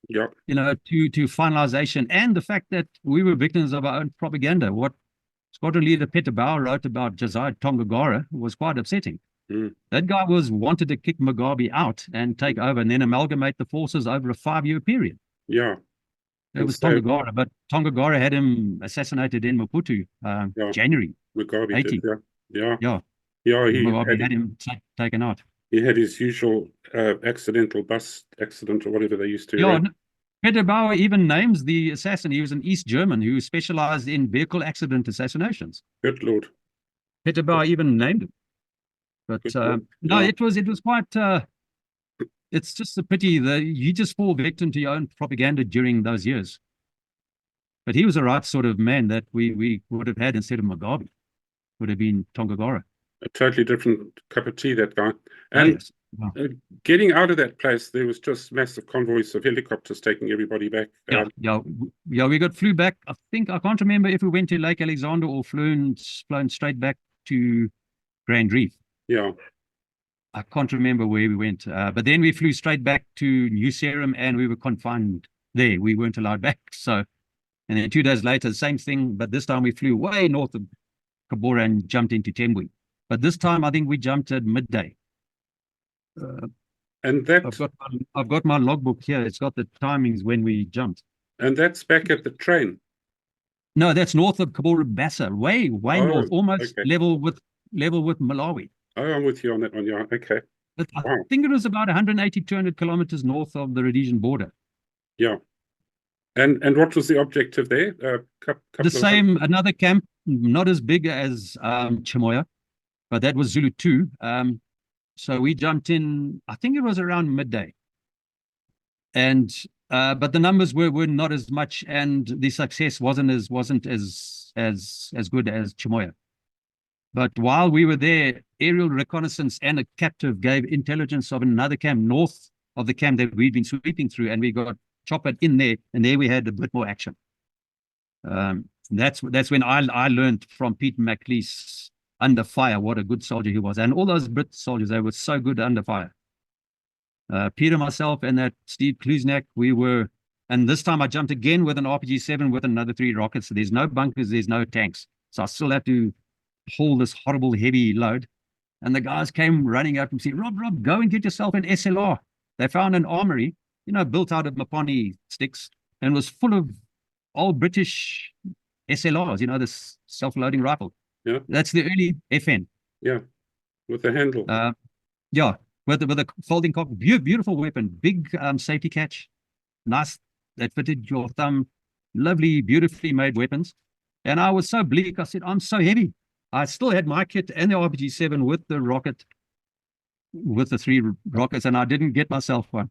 Yeah. To finalization, and the fact that we were victims of our own propaganda. What Squadron Leader Peter Bauer wrote about Josiah Tongagora was quite upsetting. That guy wanted to kick Mugabe out and take over and then amalgamate the forces over a 5-year period. Yeah. It was Tongagora, but Tongagora had him assassinated in Maputo, January Mugabe 80. did, yeah. Mugabe had him taken out. He had his usual accidental bus accident or whatever they used to. Yeah, Peter Bauer even names the assassin. He was an East German who specialized in vehicle accident assassinations. Good Lord. Peter Bauer even named him. But it was quite. It's just a pity that you just fall victim to your own propaganda during those years. But he was the right sort of man that we would have had instead of Mugabe. Would have been Tongagora. A totally different cup of tea, that guy. And getting out of that place, there was just massive convoys of helicopters taking everybody back. We flew back. I can't remember if we went to Lake Alexander or flown straight back to Grand Reef. Yeah. I can't remember where we went. But then we flew straight back to New Serum and we were confined there. We weren't allowed back. So, and then 2 days later, the same thing, but this time we flew way north of Kabora and jumped into Tembwe. But this time, I think we jumped at midday. And that I've got my logbook here. It's got the timings when we jumped. And that's back at the train. No, that's north of Kabora Bassa, way north, almost level with Malawi. Oh, I'm with you on that one. Yeah, okay. But I think it was about 180, 200 kilometers north of the Rhodesian border. Yeah. And what was the objective there? The same, another camp, not as big as Chimoya, but that was Zulu 2. So we jumped in, I think it was around midday. And but the numbers were not as much, and the success wasn't as good as Chimoya. But while we were there, aerial reconnaissance and a captive gave intelligence of another camp north of the camp that we'd been sweeping through, and we got choppered in there, and there we had a bit more action. That's when I learned from Peter McLeish under fire what a good soldier he was, and all those Brit soldiers, they were so good under fire. Peter, myself, and that Steve Klusnak, we were, and this time I jumped again with an RPG-7 with another 3 rockets. So there's no bunkers, there's no tanks, so I still have to haul this horrible heavy load. And the guys came running up and said, Rob, go and get yourself an SLR. They found an armory, built out of Maponi sticks, and was full of old British SLRs, this self-loading rifle. Yeah. That's the early FN. Yeah, with the handle. Yeah, with a folding cock. Beautiful weapon, big safety catch. Nice, that fitted your thumb. Lovely, beautifully made weapons. And I was so bleak, I said, I'm so heavy. I still had my kit and the RPG-7 with the rocket, with the 3 rockets, and I didn't get myself one.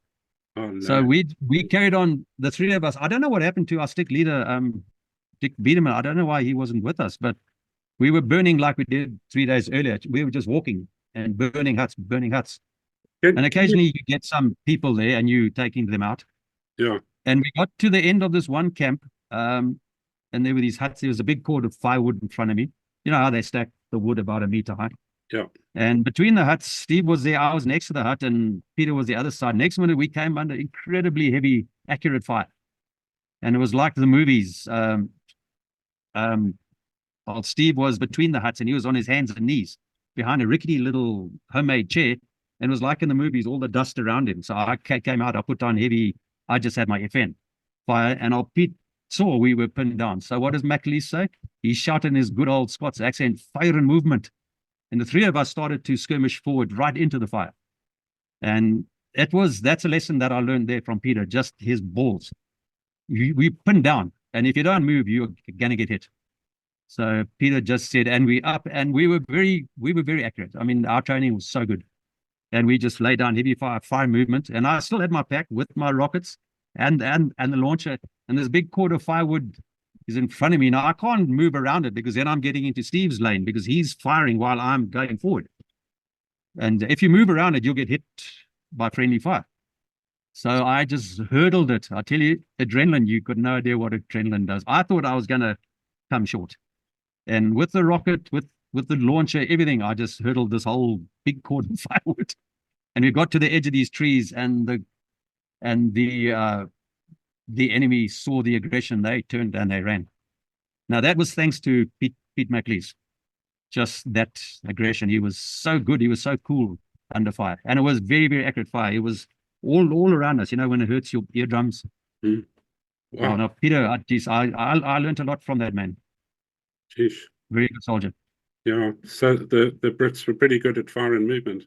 Oh, no. So we carried on, the 3 of us. I don't know what happened to our stick leader, Dick Biederman. I don't know why he wasn't with us, but we were burning like we did 3 days earlier. We were just walking and burning huts. And occasionally you get some people there and you taking them out. Yeah. And we got to the end of this one camp, and there were these huts. There was a big cord of firewood in front of me. You know how they stack the wood about a meter high? Yeah. And between the huts, Steve was there, I was next to the hut, and Peter was the other side. Next minute, we came under incredibly heavy, accurate fire. And it was like the movies. Steve was between the huts, and he was on his hands and knees behind a rickety little homemade chair. And it was like in the movies, all the dust around him. So I came out, I put on heavy, I just had my FN fire, and Pete saw we were pinned down. So what does McLeish say? He shouted in his good old Scots accent, fire and movement. And the three of us started to skirmish forward right into the fire. And that's a lesson that I learned there from Peter, just his balls. We pinned down. And if you don't move, you're going to get hit. So Peter just said, and we up, and we were very accurate. I mean, our training was so good. And we just laid down heavy fire movement. And I still had my pack with my rockets and the launcher. And this big cord of firewood is in front of me. Now, I can't move around it because then I'm getting into Steve's lane because he's firing while I'm going forward. And if you move around it, you'll get hit by friendly fire. So I just hurdled it. I tell you, adrenaline, you got no idea what adrenaline does. I thought I was going to come short. And with the rocket, with the launcher, everything, I just hurdled this whole big cord of firewood. And we got to the edge of these trees, and the enemy saw the aggression. They turned and they ran. Now, that was thanks to Pete McLeish. Just that aggression. He was so good. He was so cool under fire. And it was very, very accurate fire. It was all around us, when it hurts your eardrums. Mm. Wow. Oh, no, Peter, I learned a lot from that man. Jeez. Very good soldier. Yeah. So the Brits were pretty good at fire and movement.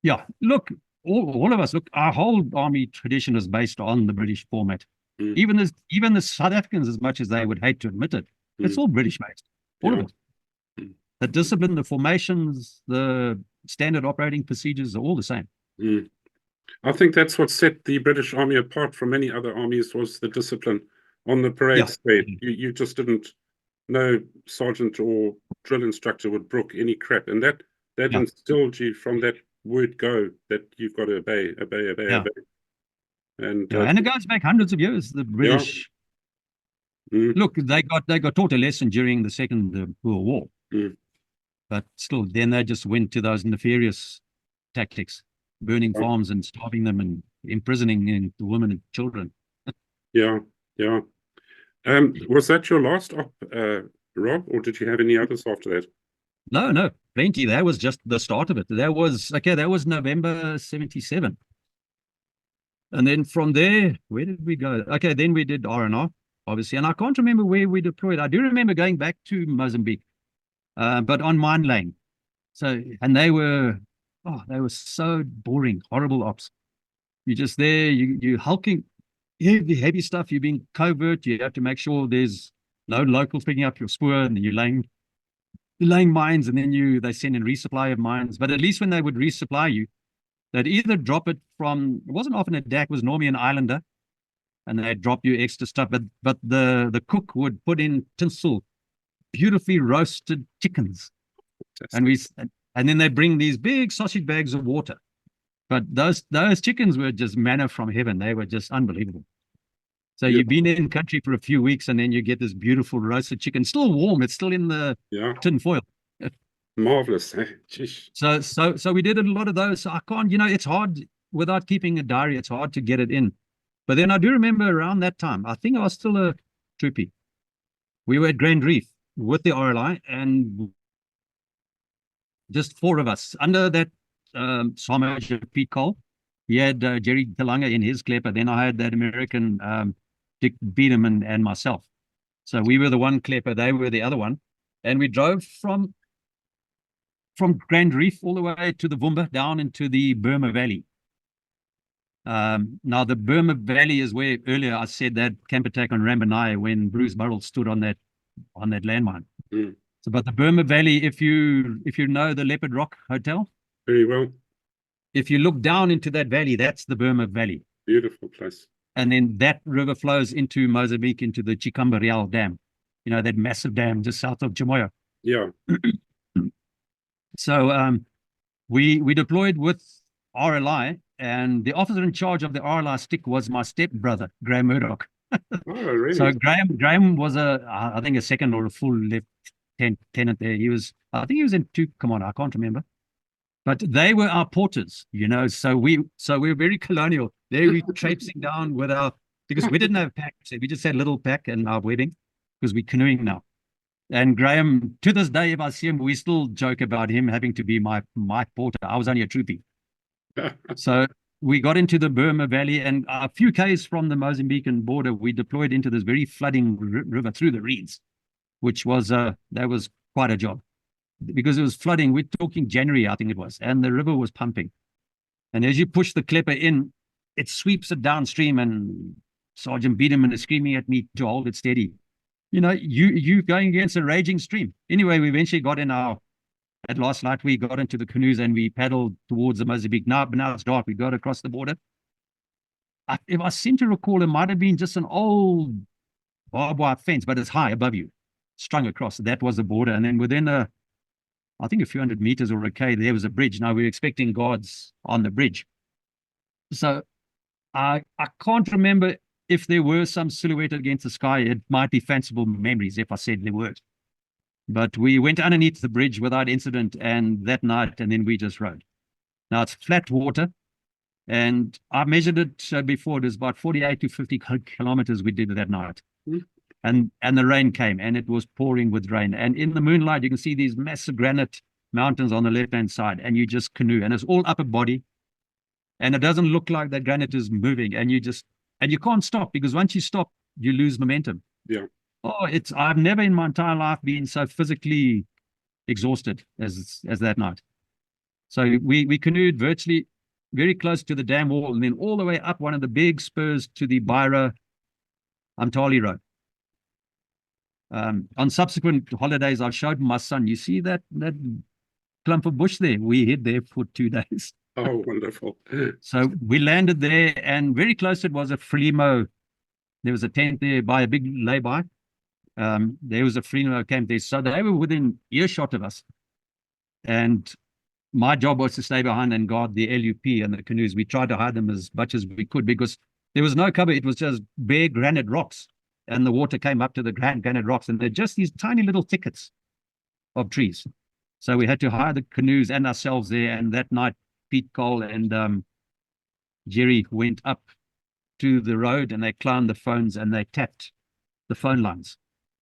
Yeah. Look, all of us, our whole army tradition is based on the British format. Mm. Even the South Africans, as much as they would hate to admit it, it's all British based. All of it. The discipline, the formations, the standard operating procedures are all the same. Mm. I think that's what set the British Army apart from many other armies, was the discipline on the parade square. You just didn't, no sergeant or drill instructor would brook any crap. And that instilled you from that word go, that you've got to obey. And it goes back hundreds of years. The British, look, they got taught a lesson during the Second World War. Mm. But still, then they just went to those nefarious tactics, burning farms and starving them and imprisoning the women and children. Yeah. Was that your last op, Rob, or did you have any others after that? No, plenty. That was just the start of it. That was November 77. And then from there, where did we go? Okay, then we did R&R, obviously. And I can't remember where we deployed. I do remember going back to Mozambique. But on mine lane. So, and they were so boring, horrible ops. You're just there, you're hulking, heavy stuff, you're being covert, you have to make sure there's no locals picking up your spoor, and then you're laying mines, and then they send in resupply of mines. But at least when they would resupply you, they'd either drop it from, it wasn't often a DAC, it was normally an islander, and they'd drop you extra stuff, but the cook would put in tinsel, beautifully roasted chickens, and then they bring these big sausage bags of water. But those chickens were just manna from heaven. They were just unbelievable. So you've been in country for a few weeks, and then you get this beautiful roasted chicken, still warm. It's still in the tin foil. Marvelous. So we did a lot of those. So I can't, it's hard without keeping a diary. It's hard to get it in. But then I do remember around that time, I think I was still a troopie. We were at Grand Reef with the RLI, and just four of us under that Sergeant Major Pete Cole. He had Jerry Kalanga in his klepper. Then I had that American Dick Beadham and myself. So we were the one klepper, they were the other one, and we drove from Grand Reef all the way to the Vumba, down into the Burma Valley. Now the Burma Valley is where earlier I said that camp attack on Rambonai, when Bruce Burrell stood on that landmine. So, but the Burma Valley, if you know the Leopard Rock Hotel, very well. If you look down into that valley, that's the Burma Valley. Beautiful place. And then that river flows into Mozambique, into the Chicamba Real Dam. That massive dam just south of Chimoio. Yeah. So we deployed with RLI, and the officer in charge of the RLI stick was my stepbrother, Graham Murdoch. Oh, really? So Graham was I think a second or a full lieutenant there. I think he was in 2 command. I can't remember. But they were our porters, so we were very colonial. They were traipsing down because we didn't have packs. We just had little pack and our wedding, because we're canoeing now. And Graham, to this day, if I see him, we still joke about him having to be my porter. I was only a troopie. So we got into the Burma Valley, and a few k's from the Mozambican border, we deployed into this very flooding river through the reeds, which was that was quite a job because it was flooding. We're talking January, I think it was, and the river was pumping. And as you push the klepper in, it sweeps it downstream, and Sergeant Biederman is screaming at me to hold it steady. You know, you going against a raging stream. Anyway, we eventually got in at last night, we got into the canoes and we paddled towards the Mozambique. Now it's dark. We got across the border. If I seem to recall, it might have been just an old barbed wire fence, but it's high above you, strung across. That was the border. And then within I think a few hundred meters or a K, there was a bridge. Now we're expecting guards on the bridge. So I can't remember if there were some silhouette against the sky. It might be fanciful memories if I said there were. But we went underneath the bridge without incident, and that night, and then we just rode. Now it's flat water, and I measured it before. It was about 48 to 50 kilometers we did that night. And the rain came, and it was pouring with rain. And in the moonlight, you can see these massive granite mountains on the left-hand side, and you just canoe, and it's all upper body. And it doesn't look like that granite is moving, and you can't stop, because once you stop, you lose momentum. Yeah. Oh, I've never in my entire life been so physically exhausted as that night. So we canoed virtually very close to the dam wall, and then all the way up one of the big spurs to the Beira Umtali Road. On subsequent holidays, I've showed my son, you see that clump of bush there? We hid there for 2 days. Oh, wonderful. So we landed there, and very close it was a Frelimo. There was a tent there by a big lay-by. There was a Frelimo camp there. So they were within earshot of us. And my job was to stay behind and guard the LUP and the canoes. We tried to hide them as much as we could because there was no cover. It was just bare granite rocks. And the water came up to the granite rocks. And they're just these tiny little thickets of trees. So we had to hide the canoes and ourselves there. And that night, Pete Cole and Jerry went up to the road, and they climbed the phones and they tapped the phone lines.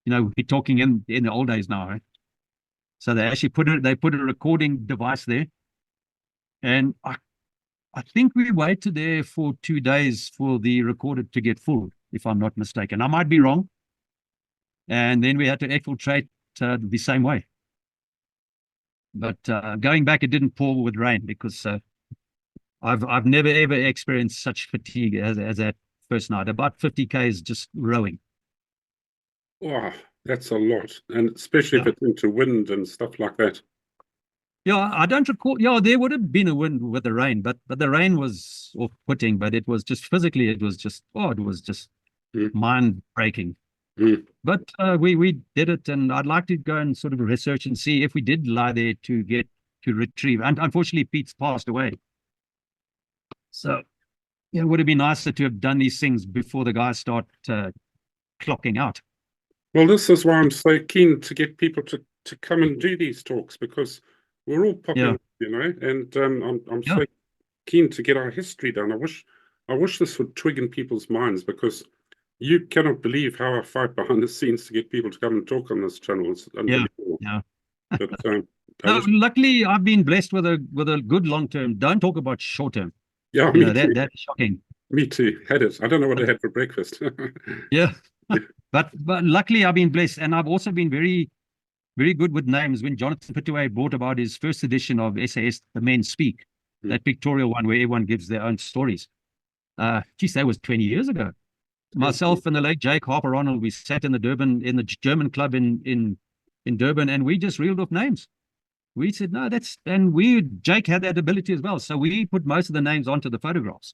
You know, we're talking in the old days now, right? So they actually put a recording device there. And I think we waited there for 2 days for the recorder to get full, if I'm not mistaken. I might be wrong. And then we had to exfiltrate the same way. But going back, it didn't pour with rain, because I've never ever experienced such fatigue as that first night. About 50 k's just rowing. Wow, that's a lot, and especially if it's into wind and stuff like that. Yeah, I don't recall. Yeah, there would have been a wind with the rain, but the rain was off-putting. But it was just physically, it was just mind-breaking. But we did it, and I'd like to go and sort of research and see if we did lie there to retrieve. And unfortunately, Pete's passed away. So it would have been nicer to have done these things before the guys start clocking out. Well, this is why I'm so keen to get people to come and do these talks, because we're all popular, you know, and I'm so keen to get our history done. I wish this would twig in people's minds, because you cannot believe how I fight behind the scenes to get people to come and talk on this channel. It's unbelievable. But luckily, I've been blessed with a good long term. Don't talk about short term. Yeah, that's shocking. Me too. Had it. I don't know what I had for breakfast. Yeah. But luckily I've been blessed, and I've also been very, very good with names. When Jonathan Pitaway brought about his first edition of SAS, The Men Speak, that pictorial one where everyone gives their own stories. Geez, that was 20 years ago. Myself and the late Jake Harper Arnold, we sat in the German club in Durban, and we just reeled off names. We said, no, Jake had that ability as well. So we put most of the names onto the photographs.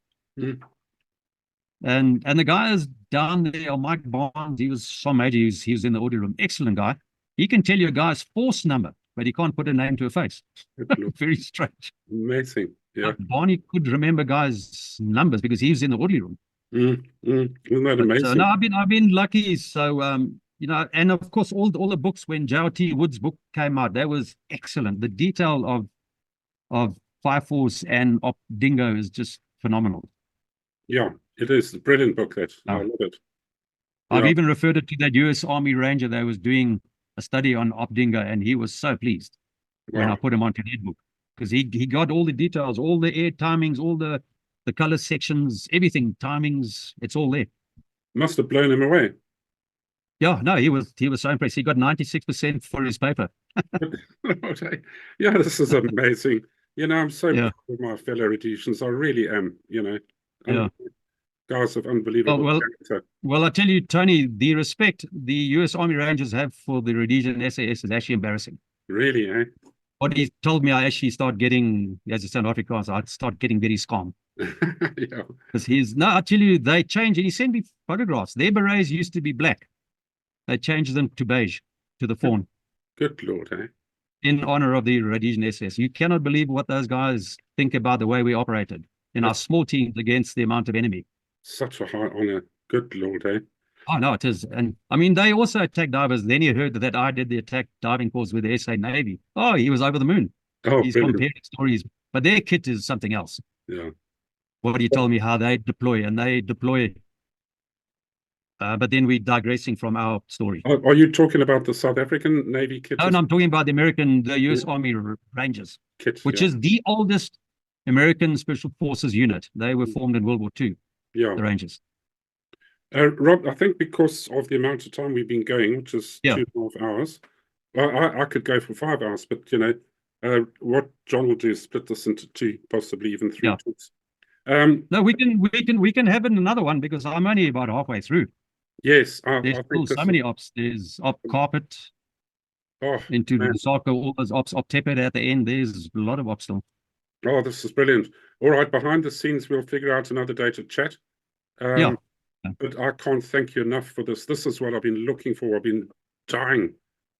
And the guys down there, Mike Barnes, he was so major. He was in the audio room. Excellent guy. He can tell you a guy's force number, but he can't put a name to a face. Very strange. Amazing. Yeah. Barney could remember guys' numbers because he was in the audio room. Isn't that amazing? No, I've been lucky. So you know, and of course all the books, when J.R.T. Wood's book came out, that was excellent. The detail of Fire Force and Op Dingo is just phenomenal. Yeah, it is a brilliant book. I love it. I've even referred it to that US Army Ranger that was doing a study on Op Dingo, and he was so pleased when I put him onto that book, because he got all the details, all the air timings, all the the color sections, everything, timings, it's all there. Must have blown him away. Yeah, no, he was so impressed. He got 96% for his paper. Yeah, this is amazing. You know, I'm so Yeah. proud of my fellow Rhodesians. I really am, you know. Yeah. Guys of unbelievable character. Well, I tell you, Tony, the respect the US Army Rangers have for the Rhodesian SAS is actually embarrassing. Really, eh? What he told me, I actually start getting, as a South Afrikaans, I start getting very calm. Yeah. Because no, I tell you, they changed, and he sent me photographs. Their berets used to be black. They changed them to beige, to the fawn. Good Lord, eh? In honor of the Rhodesian SS. You cannot believe what those guys think about the way we operated in our small teams against the amount of enemy. Such a high honor. Good Lord, eh? Oh, no, it is. And I mean, they also attack divers. Then you heard that I did the attack diving course with the SA Navy. Oh, he was over the moon. Oh, He's brilliant. comparing stories, but their kit is something else. Yeah. What do you tell me how they deploy? And they deploy. But then we're digressing from our story. Are you talking about the South African Navy kit? No, I'm talking about the US Army Rangers, kit, which is the oldest American Special Forces unit. They were formed in World War II, the Rangers. Rob, I think because of the amount of time we've been going, which is 2.5 hours, I could go for 5 hours, but you know, what John will do is split this into 2, possibly even 3 talks. No, we can have another one because I'm only about halfway through. Yes, there's still so many ops. There's op carpet into Lusaka, all those ops, op tepid at the end. There's a lot of ops still. Oh, this is brilliant. All right, behind the scenes, we'll figure out another day to chat. But I can't thank you enough for this. This is what I've been looking for. I've been dying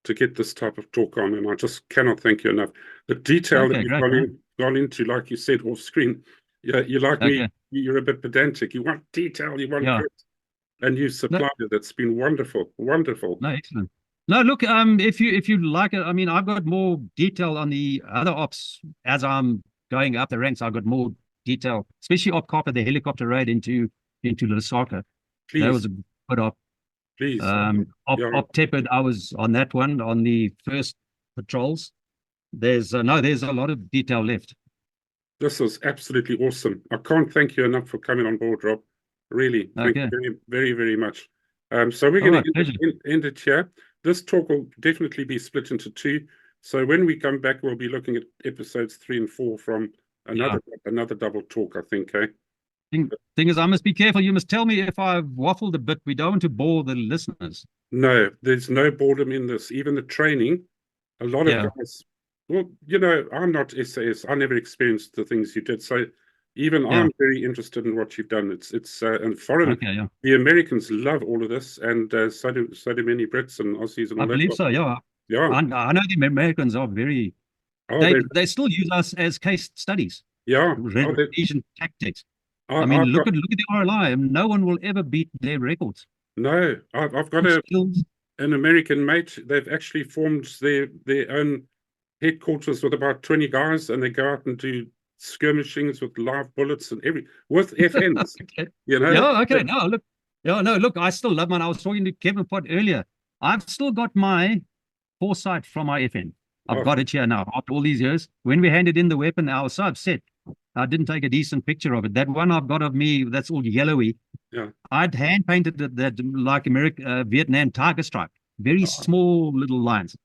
to get this type of talk on, and I just cannot thank you enough. The detail that you've gone into, like you said, off screen. Yeah, you like me. You're a bit pedantic. You want detail. You want grit. And you supplied it. It's been wonderful, wonderful. No, excellent. No, look, if you like it, I mean, I've got more detail on the other ops as I'm going up the ranks. I've got more detail, especially op carpet, the helicopter raid into Lusaka. Please. That was a good op. Please. Op tepid, I was on that one on the first patrols. There's a lot of detail left. This is absolutely awesome. I can't thank you enough for coming on board, Rob. Really, thank you very, very, very much. So we're going to end it here. This talk will definitely be split into 2. So when we come back, we'll be looking at episodes 3 and 4 from another double talk, I think. Thing is, I must be careful. You must tell me if I've waffled a bit. We don't want to bore the listeners. No, there's no boredom in this. Even the training, a lot of guys. Well, you know, I'm not SAS. I never experienced the things you did. So even I'm very interested in what you've done. It's and foreign. The Americans love all of this, and so do many Brits and Aussies and all that. I believe so. Yeah. I know the Americans are very. They still use us as case studies. Yeah. Rhodesian tactics. I mean, look at the RLI. No one will ever beat their records. No, I've got an American mate. They've actually formed their own headquarters with about 20 guys, and they go out and do skirmishings with live bullets and with FNs. You know? Yeah, okay. Look, I still love mine. I was talking to Kevin Pott earlier. I've still got my foresight from my FN. I've got it here now after all these years. When we handed in the weapon, I was so upset. I didn't take a decent picture of it. That one I've got of me, that's all yellowy. Yeah. I'd hand painted that like Vietnam tiger stripe. Very small little lines.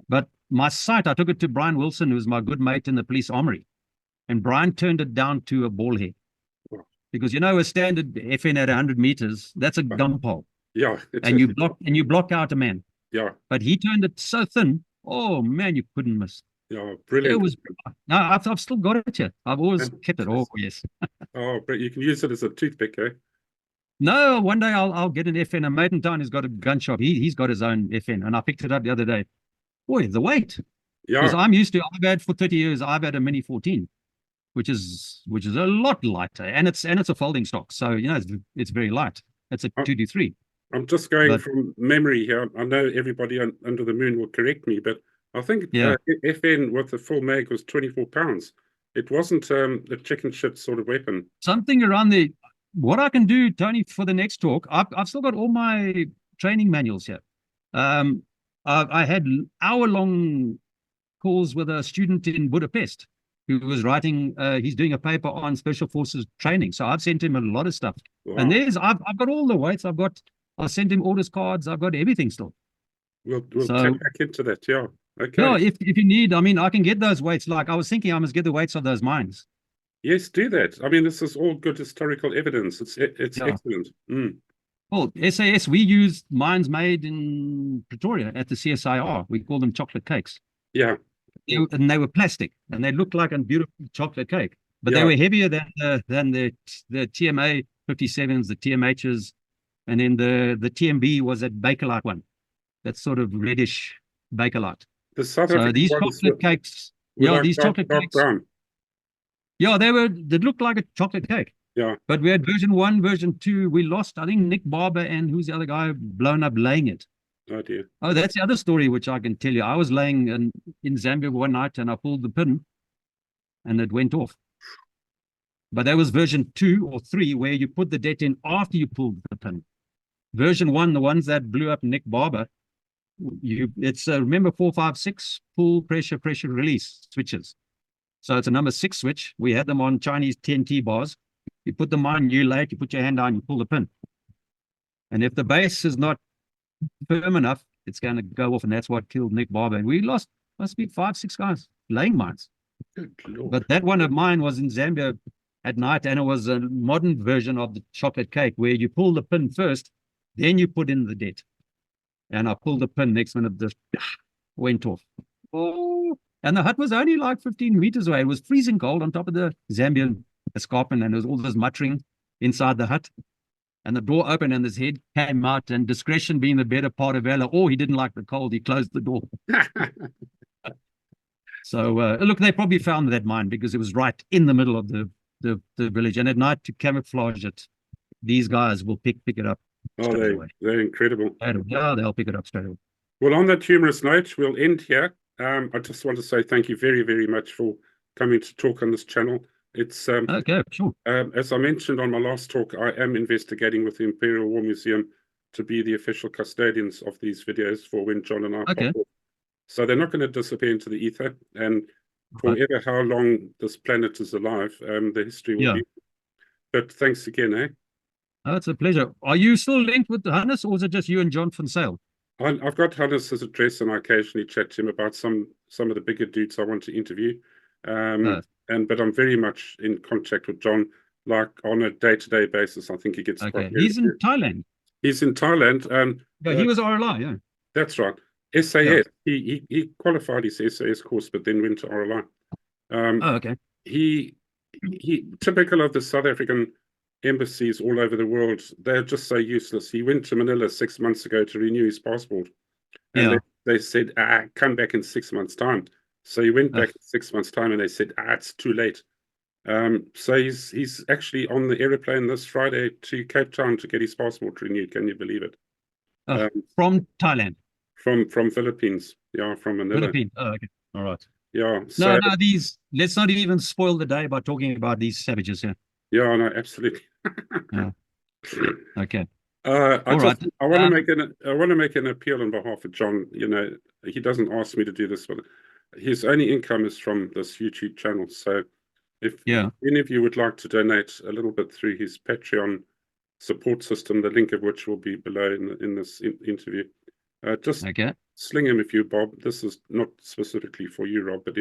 But my sight, I took it to Brian Wilson, who's my good mate in the police armory. And Brian turned it down to a ball head. Because, you know, a standard FN at 100 meters, that's a gun pole. Yeah. And you block out a man. Yeah. But he turned it so thin, oh man, you couldn't miss. Yeah, brilliant. No, I've still got it here. I've always kept it. Oh, yes. But you can use it as a toothpick, eh? No, one day I'll get an FN. A mate in town has got a gun shop. He's got his own FN, and I picked it up the other day. Boy, the weight. Yeah. Because I'm used to. I've had for 30 years. I've had a Mini 14, which is a lot lighter, and it's a folding stock. So you know it's very light. It's a 223. I'm just going from memory here. I know everybody under the moon will correct me, but I think FN with the full mag was 24 pounds. It wasn't a chicken shit sort of weapon. Something around the. What I can do, Tony, for the next talk, I've still got all my training manuals here. I had hour-long calls with a student in Budapest who was writing, he's doing a paper on special forces training. So I've sent him a lot of stuff. Wow. And I've got all the weights. I sent him orders cards. I've got everything still. We'll So, tap back into that. Yeah. Okay. yeah, if you need, I mean, I can get those weights. Like I was thinking I must get the weights of those mines. Yes, do that. I mean, this is all good historical evidence. It's Yeah. excellent. Well, SAS, we use mines made in Pretoria at the CSIR. We call them chocolate cakes. Yeah. And they were plastic, and they looked like a beautiful chocolate cake. But Yeah. they were heavier than the TMA 57s, the TMHs, and then the TMB was that Bakelite one, that sort of reddish Bakelite. The South So African these ones chocolate cakes, were yeah, like these chocolate dark cakes, brown. yeah, they looked like a chocolate cake. Yeah. But we had version 1, version 2. We lost, I think, Nick Barber and who's the other guy blown up laying it. Oh dear. Oh, that's the other story which I can tell you. I was laying in Zambia one night and I pulled the pin and it went off. But that was version 2 or 3 where you put the det in after you pulled the pin. Version 1, the ones that blew up Nick Barber, it's remember 4, 5, 6 pull, pressure, release switches. So it's a number 6 switch. We had them on Chinese TNT bars. You put them on, you lay it, you put your hand down, you pull the pin. And if the base is not firm enough, it's going to go off, and that's what killed Nick Barber. And we lost, must be 5, 6 guys laying mines. Good Lord. But that one of mine was in Zambia at night, and it was a modern version of the chocolate cake where you pull the pin first, then you put in the det. And I pulled the pin, next minute this went off. Oh, and the hut was only like 15 meters away. It was freezing cold on top of the Zambian escarpment, and there was all this muttering inside the hut. And the door opened and his head came out, and discretion being the better part of valor. Oh, he didn't like the cold. He closed the door. So look, they probably found that mine because it was right in the middle of the village. And at night, to camouflage it, these guys will pick it up. Oh, they're incredible. Yeah, they'll pick it up straight away. Well, on that humorous note, we'll end here. I just want to say thank you very, very much for coming to talk on this channel. It's okay, sure. As I mentioned on my last talk, I am investigating with the Imperial War Museum to be the official custodians of these videos for when John and I pop off. So they're not going to disappear into the ether, and forever how long this planet is alive, the history will be. But thanks again, eh? Oh, it's a pleasure. Are you still linked with Hannes, or is it just you and John van Sail? I've got Hannes' address, and I occasionally chat to him about some of the bigger dudes I want to interview. But I'm very much in contact with John, like on a day-to-day basis. I think he gets quite He's in Thailand. He's in Thailand. Yeah, he was RLI, yeah. That's right. SAS. Yeah. He qualified his SAS course, but then went to RLI. He typical of the South African embassies all over the world. They're just so useless. He went to Manila 6 months ago to renew his passport, and they said, come back in 6 months' time. So he went back in 6 months' time, and they said, it's too late. So he's actually on the aeroplane this Friday to Cape Town to get his passport renewed. Can you believe it? From Thailand? From Philippines. Yeah, from Manila. Philippines. Oh, okay. All right. Yeah. So, no, let's not even spoil the day by talking about these savages here. Yeah, no, absolutely. Okay. I want to make an appeal on behalf of John. You know, he doesn't ask me to do this, but his only income is from this YouTube channel. So if any of you would like to donate a little bit through his Patreon support system, the link of which will be below in this interview, just sling him if you, Bob. This is not specifically for you, Rob, but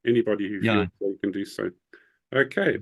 anybody who feels they can do so. Okay.